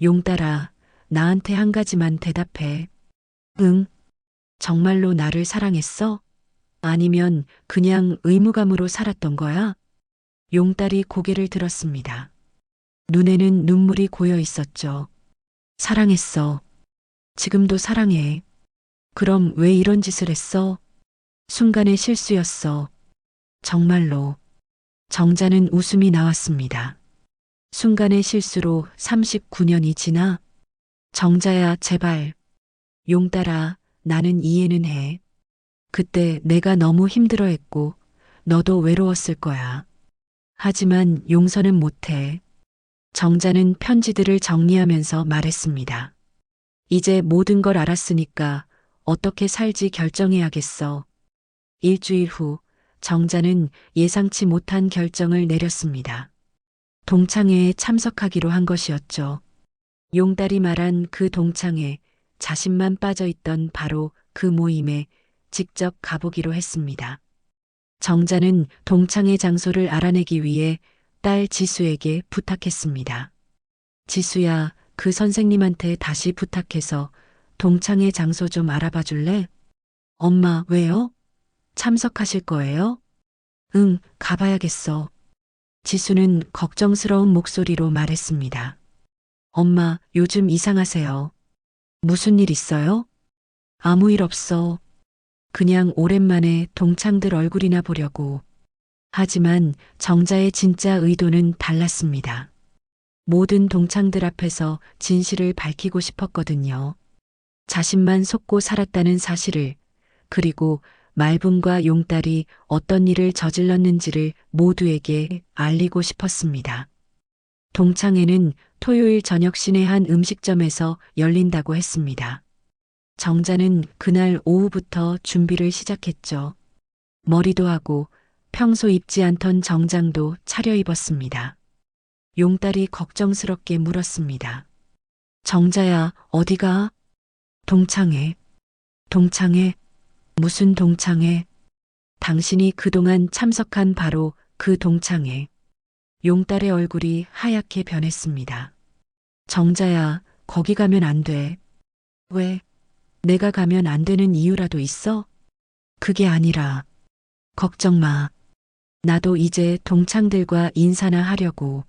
용딸아, 나한테 한 가지만 대답해. 응? 정말로 나를 사랑했어? 아니면 그냥 의무감으로 살았던 거야? 용딸이 고개를 들었습니다. 눈에는 눈물이 고여 있었죠. 사랑했어. 지금도 사랑해. 그럼 왜 이런 짓을 했어? 순간의 실수였어. 정말로. 정자는 웃음이 나왔습니다. 순간의 실수로 39년이 지나? 정자야, 제발. 용딸아, 나는 이해는 해. 그때 내가 너무 힘들어했고 너도 외로웠을 거야. 하지만 용서는 못해. 정자는 편지들을 정리하면서 말했습니다. 이제 모든 걸 알았으니까 어떻게 살지 결정해야겠어. 일주일 후 정자는 예상치 못한 결정을 내렸습니다. 동창회에 참석하기로 한 것이었죠. 용딸이 말한 그 동창회, 자신만 빠져있던 바로 그 모임에 직접 가보기로 했습니다. 정자는 동창회 장소를 알아내기 위해 딸 지수에게 부탁했습니다. 지수야, 그 선생님한테 다시 부탁해서 동창회 장소 좀 알아봐 줄래? 엄마, 왜요? 참석하실 거예요? 응, 가봐야겠어. 지수는 걱정스러운 목소리로 말했습니다. 엄마, 요즘 이상하세요. 무슨 일 있어요? 아무 일 없어. 그냥 오랜만에 동창들 얼굴이나 보려고. 하지만 정자의 진짜 의도는 달랐습니다. 모든 동창들 앞에서 진실을 밝히고 싶었거든요. 자신만 속고 살았다는 사실을, 그리고 말분과 용딸이 어떤 일을 저질렀는지를 모두에게 알리고 싶었습니다. 동창회는 토요일 저녁 시내 한 음식점에서 열린다고 했습니다. 정자는 그날 오후부터 준비를 시작했죠. 머리도 하고 평소 입지 않던 정장도 차려입었습니다. 용딸이 걱정스럽게 물었습니다. 정자야, 어디가? 동창회, 동창회, 무슨 동창회? 당신이 그동안 참석한 바로 그 동창회. 용딸의 얼굴이 하얗게 변했습니다. 정자야, 거기 가면 안 돼. 왜? 내가 가면 안 되는 이유라도 있어? 그게 아니라, 걱정 마. 나도 이제 동창들과 인사나 하려고.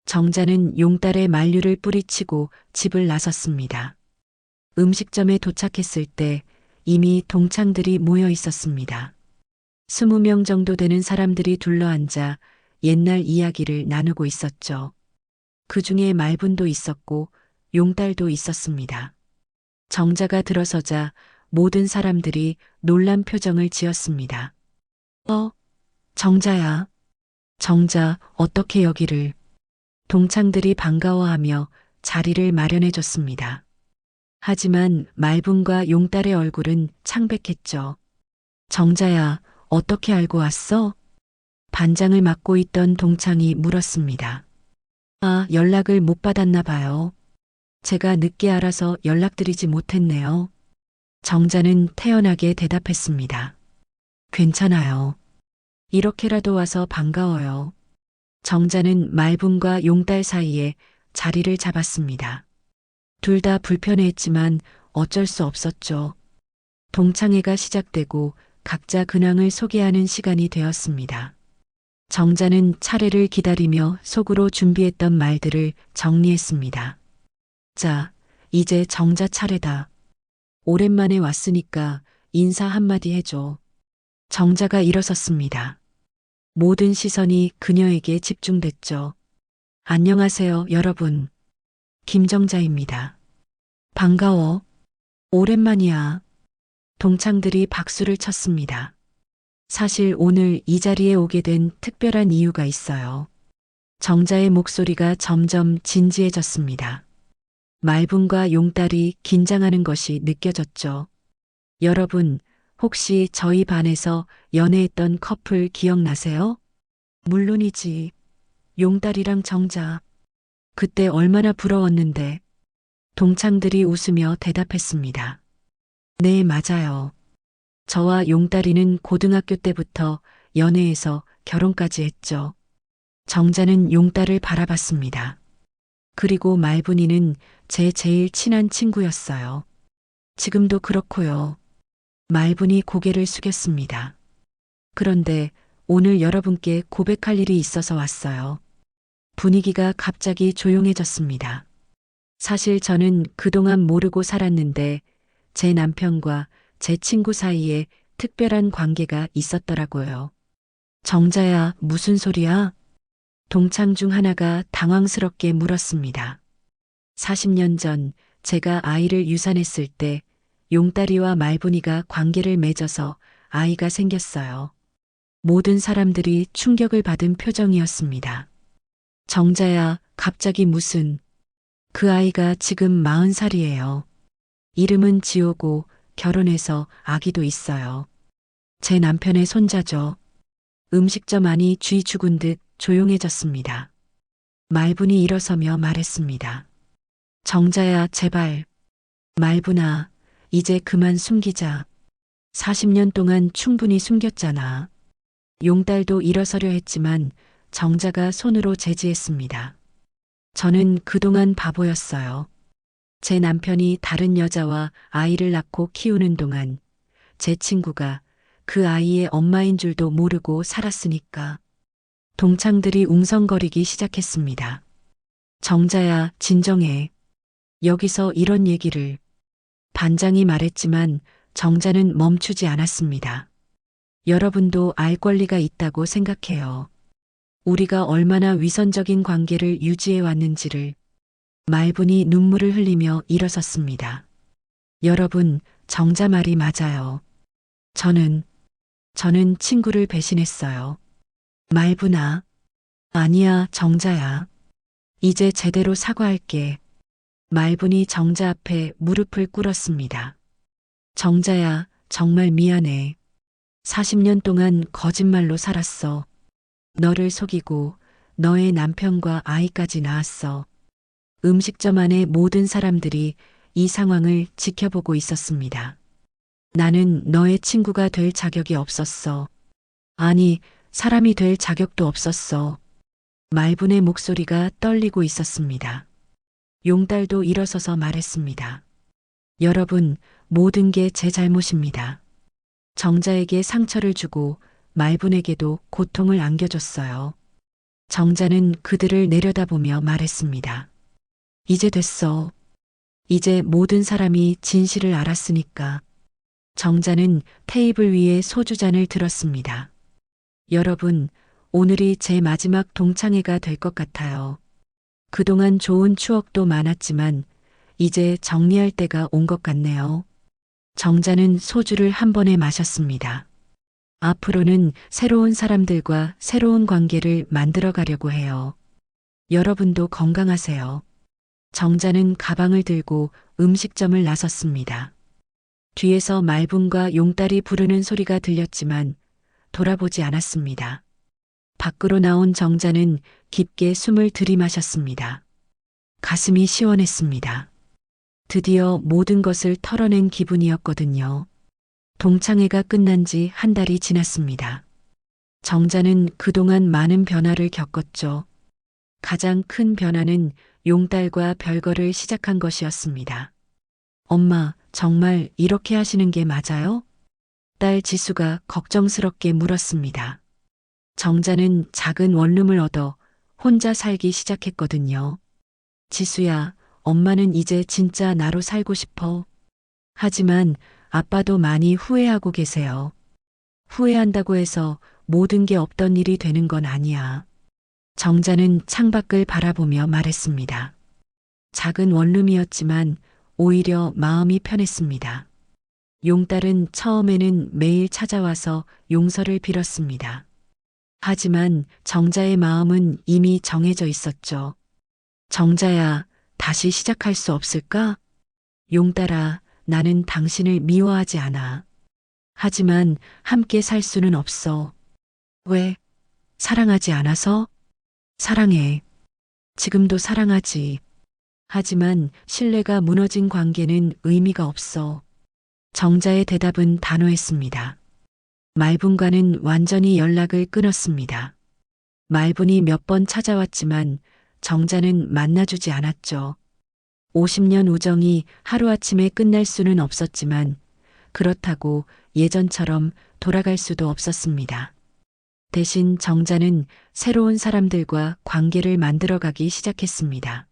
정자는 용딸의 만류를 뿌리치고 집을 나섰습니다. 음식점에 도착했을 때 이미 동창들이 모여 있었습니다. 20명 정도 되는 사람들이 둘러앉아 옛날 이야기를 나누고 있었죠. 그 중에 말분도 있었고 용딸도 있었습니다. 정자가 들어서자 모든 사람들이 놀란 표정을 지었습니다. 정자야. 정자, 어떻게 여기를. 동창들이 반가워하며 자리를 마련해 줬습니다. 하지만 말분과 용딸의 얼굴은 창백했죠. 정자야, 어떻게 알고 왔어? 반장을 맡고 있던 동창이 물었습니다. 아, 연락을 못 받았나 봐요. 제가 늦게 알아서 연락드리지 못했네요. 정자는 태연하게 대답했습니다. 괜찮아요. 이렇게라도 와서 반가워요. 정자는 말분과 용딸 사이에 자리를 잡았습니다. 둘 다 불편해했지만 어쩔 수 없었죠. 동창회가 시작되고 각자 근황을 소개하는 시간이 되었습니다. 정자는 차례를 기다리며 속으로 준비했던 말들을 정리했습니다. 자, 이제 정자 차례다. 오랜만에 왔으니까 인사 한마디 해줘. 정자가 일어섰습니다. 모든 시선이 그녀에게 집중됐죠. 안녕하세요, 여러분. 김정자입니다. 반가워. 오랜만이야. 동창들이 박수를 쳤습니다. 사실 오늘 이 자리에 오게 된 특별한 이유가 있어요. 정자의 목소리가 점점 진지해졌습니다. 말분과 용딸이 긴장하는 것이 느껴졌죠. 여러분, 혹시 저희 반에서 연애했던 커플 기억나세요? 물론이지. 용딸이랑 정자. 그때 얼마나 부러웠는데. 동창들이 웃으며 대답했습니다. 네, 맞아요. 저와 용딸이는 고등학교 때부터 연애해서 결혼까지 했죠. 정자는 용딸을 바라봤습니다. 그리고 말분이는 제 제일 친한 친구였어요. 지금도 그렇고요. 말분이 고개를 숙였습니다. 그런데 오늘 여러분께 고백할 일이 있어서 왔어요. 분위기가 갑자기 조용해졌습니다. 사실 저는 그동안 모르고 살았는데 제 남편과 제 친구 사이에 특별한 관계가 있었더라고요. 정자야, 무슨 소리야? 동창 중 하나가 당황스럽게 물었습니다. 40년 전 제가 아이를 유산했을 때 용딸이와 말분이가 관계를 맺어서 아이가 생겼어요. 모든 사람들이 충격을 받은 표정이었습니다. 정자야, 갑자기 무슨. 그 아이가 지금 40살이에요. 이름은 지호고 결혼해서 아기도 있어요. 제 남편의 손자죠. 음식점 안이 쥐 죽은 듯 조용해졌습니다. 말분이 일어서며 말했습니다. 정자야, 제발. 말분아, 이제 그만 숨기자. 40년 동안 충분히 숨겼잖아. 용딸도 일어서려 했지만 정자가 손으로 제지했습니다. 저는 그동안 바보였어요. 제 남편이 다른 여자와 아이를 낳고 키우는 동안 제 친구가 그 아이의 엄마인 줄도 모르고 살았으니까. 동창들이 웅성거리기 시작했습니다. 정자야, 진정해. 여기서 이런 얘기를. 반장이 말했지만 정자는 멈추지 않았습니다. 여러분도 알 권리가 있다고 생각해요. 우리가 얼마나 위선적인 관계를 유지해 왔는지를. 말분이 눈물을 흘리며 일어섰습니다. 여러분, 정자 말이 맞아요. 저는 친구를 배신했어요. 말분아. 아니야, 정자야. 이제 제대로 사과할게. 말분이 정자 앞에 무릎을 꿇었습니다. 정자야, 정말 미안해. 40년 동안 거짓말로 살았어. 너를 속이고 너의 남편과 아이까지 낳았어. 음식점 안의 모든 사람들이 이 상황을 지켜보고 있었습니다. 나는 너의 친구가 될 자격이 없었어. 아니, 사람이 될 자격도 없었어. 말분의 목소리가 떨리고 있었습니다. 용달도 일어서서 말했습니다. 여러분, 모든 게 제 잘못입니다. 정자에게 상처를 주고 말분에게도 고통을 안겨줬어요. 정자는 그들을 내려다보며 말했습니다. 이제 됐어. 이제 모든 사람이 진실을 알았으니까. 정자는 테이블 위에 소주잔을 들었습니다. 여러분, 오늘이 제 마지막 동창회가 될 것 같아요. 그동안 좋은 추억도 많았지만 이제 정리할 때가 온 것 같네요. 정자는 소주를 한 번에 마셨습니다. 앞으로는 새로운 사람들과 새로운 관계를 만들어 가려고 해요. 여러분도 건강하세요. 정자는 가방을 들고 음식점을 나섰습니다. 뒤에서 말분과 용딸이 부르는 소리가 들렸지만 돌아보지 않았습니다. 밖으로 나온 정자는 깊게 숨을 들이마셨습니다. 가슴이 시원했습니다. 드디어 모든 것을 털어낸 기분이었거든요. 동창회가 끝난 지 한 달이 지났습니다. 정자는 그동안 많은 변화를 겪었죠. 가장 큰 변화는 용딸과 별거를 시작한 것이었습니다. 엄마, 정말 이렇게 하시는 게 맞아요? 딸 지수가 걱정스럽게 물었습니다. 정자는 작은 원룸을 얻어 혼자 살기 시작했거든요. 지수야, 엄마는 이제 진짜 나로 살고 싶어. 하지만 아빠도 많이 후회하고 계세요. 후회한다고 해서 모든 게 없던 일이 되는 건 아니야. 정자는 창밖을 바라보며 말했습니다. 작은 원룸이었지만 오히려 마음이 편했습니다. 용딸은 처음에는 매일 찾아와서 용서를 빌었습니다. 하지만 정자의 마음은 이미 정해져 있었죠. 정자야, 다시 시작할 수 없을까? 용딸아, 나는 당신을 미워하지 않아. 하지만 함께 살 수는 없어. 왜? 사랑하지 않아서? 사랑해. 지금도 사랑하지. 하지만 신뢰가 무너진 관계는 의미가 없어. 정자의 대답은 단호했습니다. 말분과는 완전히 연락을 끊었습니다. 말분이 몇 번 찾아왔지만 정자는 만나주지 않았죠. 50년 우정이 하루아침에 끝날 수는 없었지만 그렇다고 예전처럼 돌아갈 수도 없었습니다. 대신 정자는 새로운 사람들과 관계를 만들어가기 시작했습니다.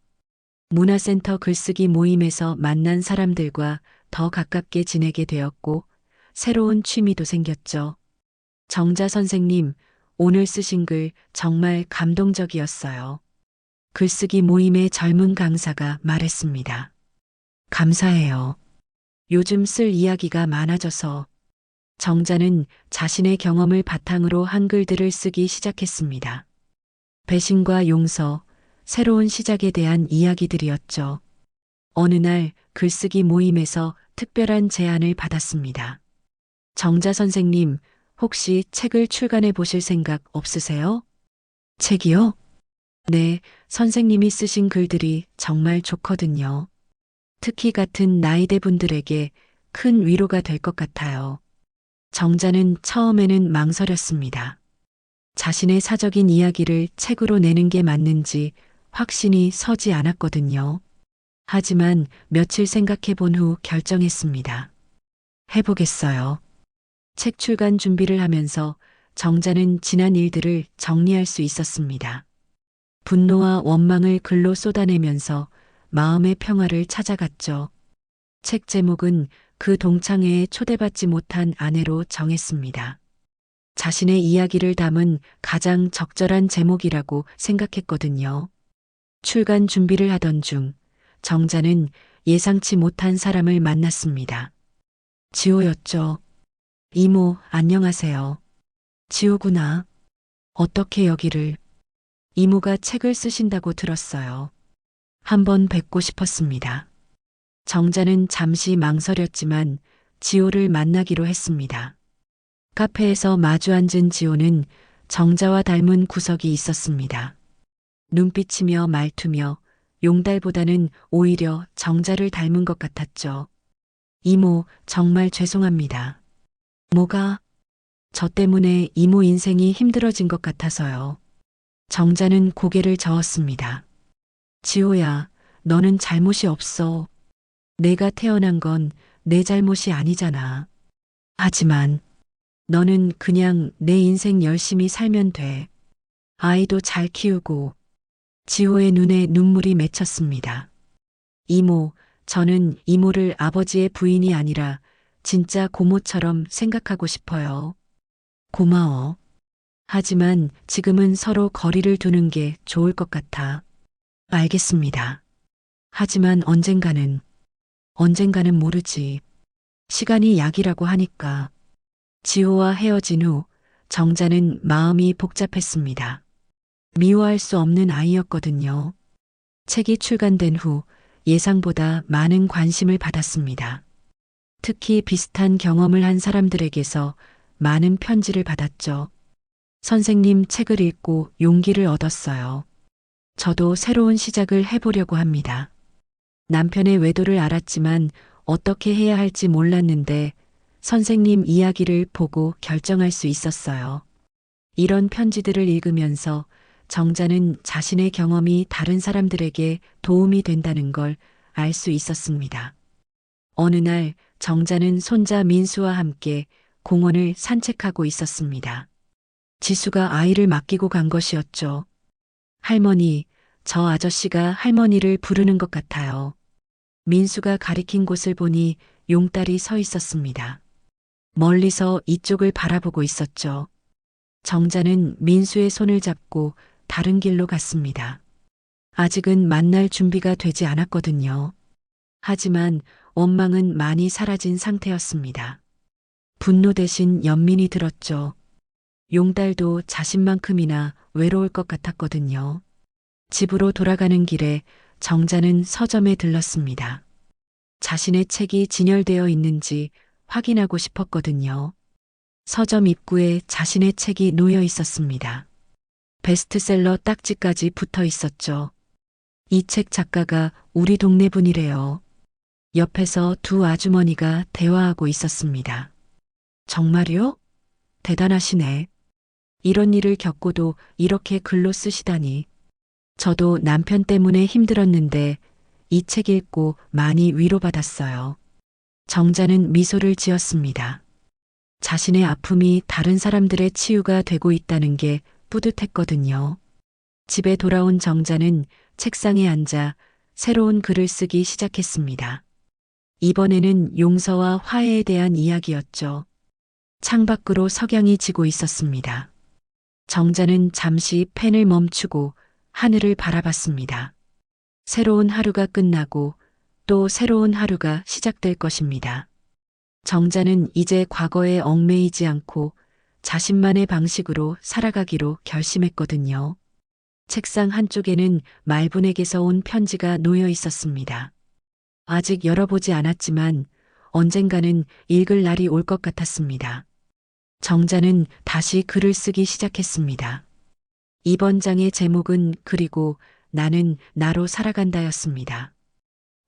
문화센터 글쓰기 모임에서 만난 사람들과 더 가깝게 지내게 되었고 새로운 취미도 생겼죠. 정자 선생님, 오늘 쓰신 글 정말 감동적이었어요. 글쓰기 모임의 젊은 강사가 말했습니다. 감사해요. 요즘 쓸 이야기가 많아져서 정자는 자신의 경험을 바탕으로 한글들을 쓰기 시작했습니다. 배신과 용서, 새로운 시작에 대한 이야기들이었죠. 어느 날 글쓰기 모임에서 특별한 제안을 받았습니다. 정자 선생님, 혹시 책을 출간해 보실 생각 없으세요? 책이요? 네, 선생님이 쓰신 글들이 정말 좋거든요. 특히 같은 나이대 분들에게 큰 위로가 될 것 같아요. 정자는 처음에는 망설였습니다. 자신의 사적인 이야기를 책으로 내는 게 맞는지 확신이 서지 않았거든요. 하지만 며칠 생각해 본 후 결정했습니다. 해보겠어요. 책 출간 준비를 하면서 정자는 지난 일들을 정리할 수 있었습니다. 분노와 원망을 글로 쏟아내면서 마음의 평화를 찾아갔죠. 책 제목은 그 동창회에 초대받지 못한 아내로 정했습니다. 자신의 이야기를 담은 가장 적절한 제목이라고 생각했거든요. 출간 준비를 하던 중 정자는 예상치 못한 사람을 만났습니다. 지호였죠. 이모, 안녕하세요. 지호구나. 어떻게 여기를? 이모가 책을 쓰신다고 들었어요. 한번 뵙고 싶었습니다. 정자는 잠시 망설였지만 지호를 만나기로 했습니다. 카페에서 마주 앉은 지호는 정자와 닮은 구석이 있었습니다. 눈빛이며 말투며 용달보다는 오히려 정자를 닮은 것 같았죠. 이모, 정말 죄송합니다. 뭐가? 저 때문에 이모 인생이 힘들어진 것 같아서요. 정자는 고개를 저었습니다. 지호야, 너는 잘못이 없어. 내가 태어난 건 내 잘못이 아니잖아. 하지만 너는 그냥 내 인생 열심히 살면 돼. 아이도 잘 키우고. 지호의 눈에 눈물이 맺혔습니다. 이모, 저는 이모를 아버지의 부인이 아니라 진짜 고모처럼 생각하고 싶어요. 고마워. 하지만 지금은 서로 거리를 두는 게 좋을 것 같아. 알겠습니다. 하지만 언젠가는 모르지. 시간이 약이라고 하니까. 지호와 헤어진 후 정자는 마음이 복잡했습니다. 미워할 수 없는 아이였거든요. 책이 출간된 후 예상보다 많은 관심을 받았습니다. 특히 비슷한 경험을 한 사람들에게서 많은 편지를 받았죠. 선생님 책을 읽고 용기를 얻었어요. 저도 새로운 시작을 해보려고 합니다. 남편의 외도를 알았지만 어떻게 해야 할지 몰랐는데 선생님 이야기를 보고 결정할 수 있었어요. 이런 편지들을 읽으면서 정자는 자신의 경험이 다른 사람들에게 도움이 된다는 걸 알 수 있었습니다. 어느 날 정자는 손자 민수와 함께 공원을 산책하고 있었습니다. 지수가 아이를 맡기고 간 것이었죠. 할머니, 저 아저씨가 할머니를 부르는 것 같아요. 민수가 가리킨 곳을 보니 용딸이 서 있었습니다. 멀리서 이쪽을 바라보고 있었죠. 정자는 민수의 손을 잡고 다른 길로 갔습니다. 아직은 만날 준비가 되지 않았거든요. 하지만 원망은 많이 사라진 상태였습니다. 분노 대신 연민이 들었죠. 용딸도 자신만큼이나 외로울 것 같았거든요. 집으로 돌아가는 길에 정자는 서점에 들렀습니다. 자신의 책이 진열되어 있는지 확인하고 싶었거든요. 서점 입구에 자신의 책이 놓여 있었습니다. 베스트셀러 딱지까지 붙어 있었죠. 이 책 작가가 우리 동네 분이래요. 옆에서 두 아주머니가 대화하고 있었습니다. 정말요? 대단하시네. 이런 일을 겪고도 이렇게 글로 쓰시다니. 저도 남편 때문에 힘들었는데 이 책 읽고 많이 위로받았어요. 정자는 미소를 지었습니다. 자신의 아픔이 다른 사람들의 치유가 되고 있다는 게 뿌듯했거든요. 집에 돌아온 정자는 책상에 앉아 새로운 글을 쓰기 시작했습니다. 이번에는 용서와 화해에 대한 이야기였죠. 창밖으로 석양이 지고 있었습니다. 정자는 잠시 펜을 멈추고 하늘을 바라봤습니다. 새로운 하루가 끝나고 또 새로운 하루가 시작될 것입니다. 정자는 이제 과거에 얽매이지 않고 자신만의 방식으로 살아가기로 결심했거든요. 책상 한쪽에는 말분에게서 온 편지가 놓여 있었습니다. 아직 열어보지 않았지만 언젠가는 읽을 날이 올 것 같았습니다. 정자는 다시 글을 쓰기 시작했습니다. 이번 장의 제목은 그리고 나는 나로 살아간다였습니다.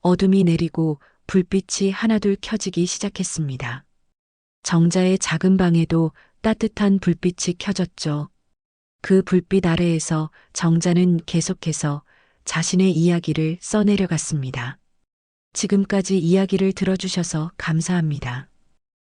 어둠이 내리고 불빛이 하나둘 켜지기 시작했습니다. 정자의 작은 방에도 따뜻한 불빛이 켜졌죠. 그 불빛 아래에서 정자는 계속해서 자신의 이야기를 써내려갔습니다. 지금까지 이야기를 들어주셔서 감사합니다.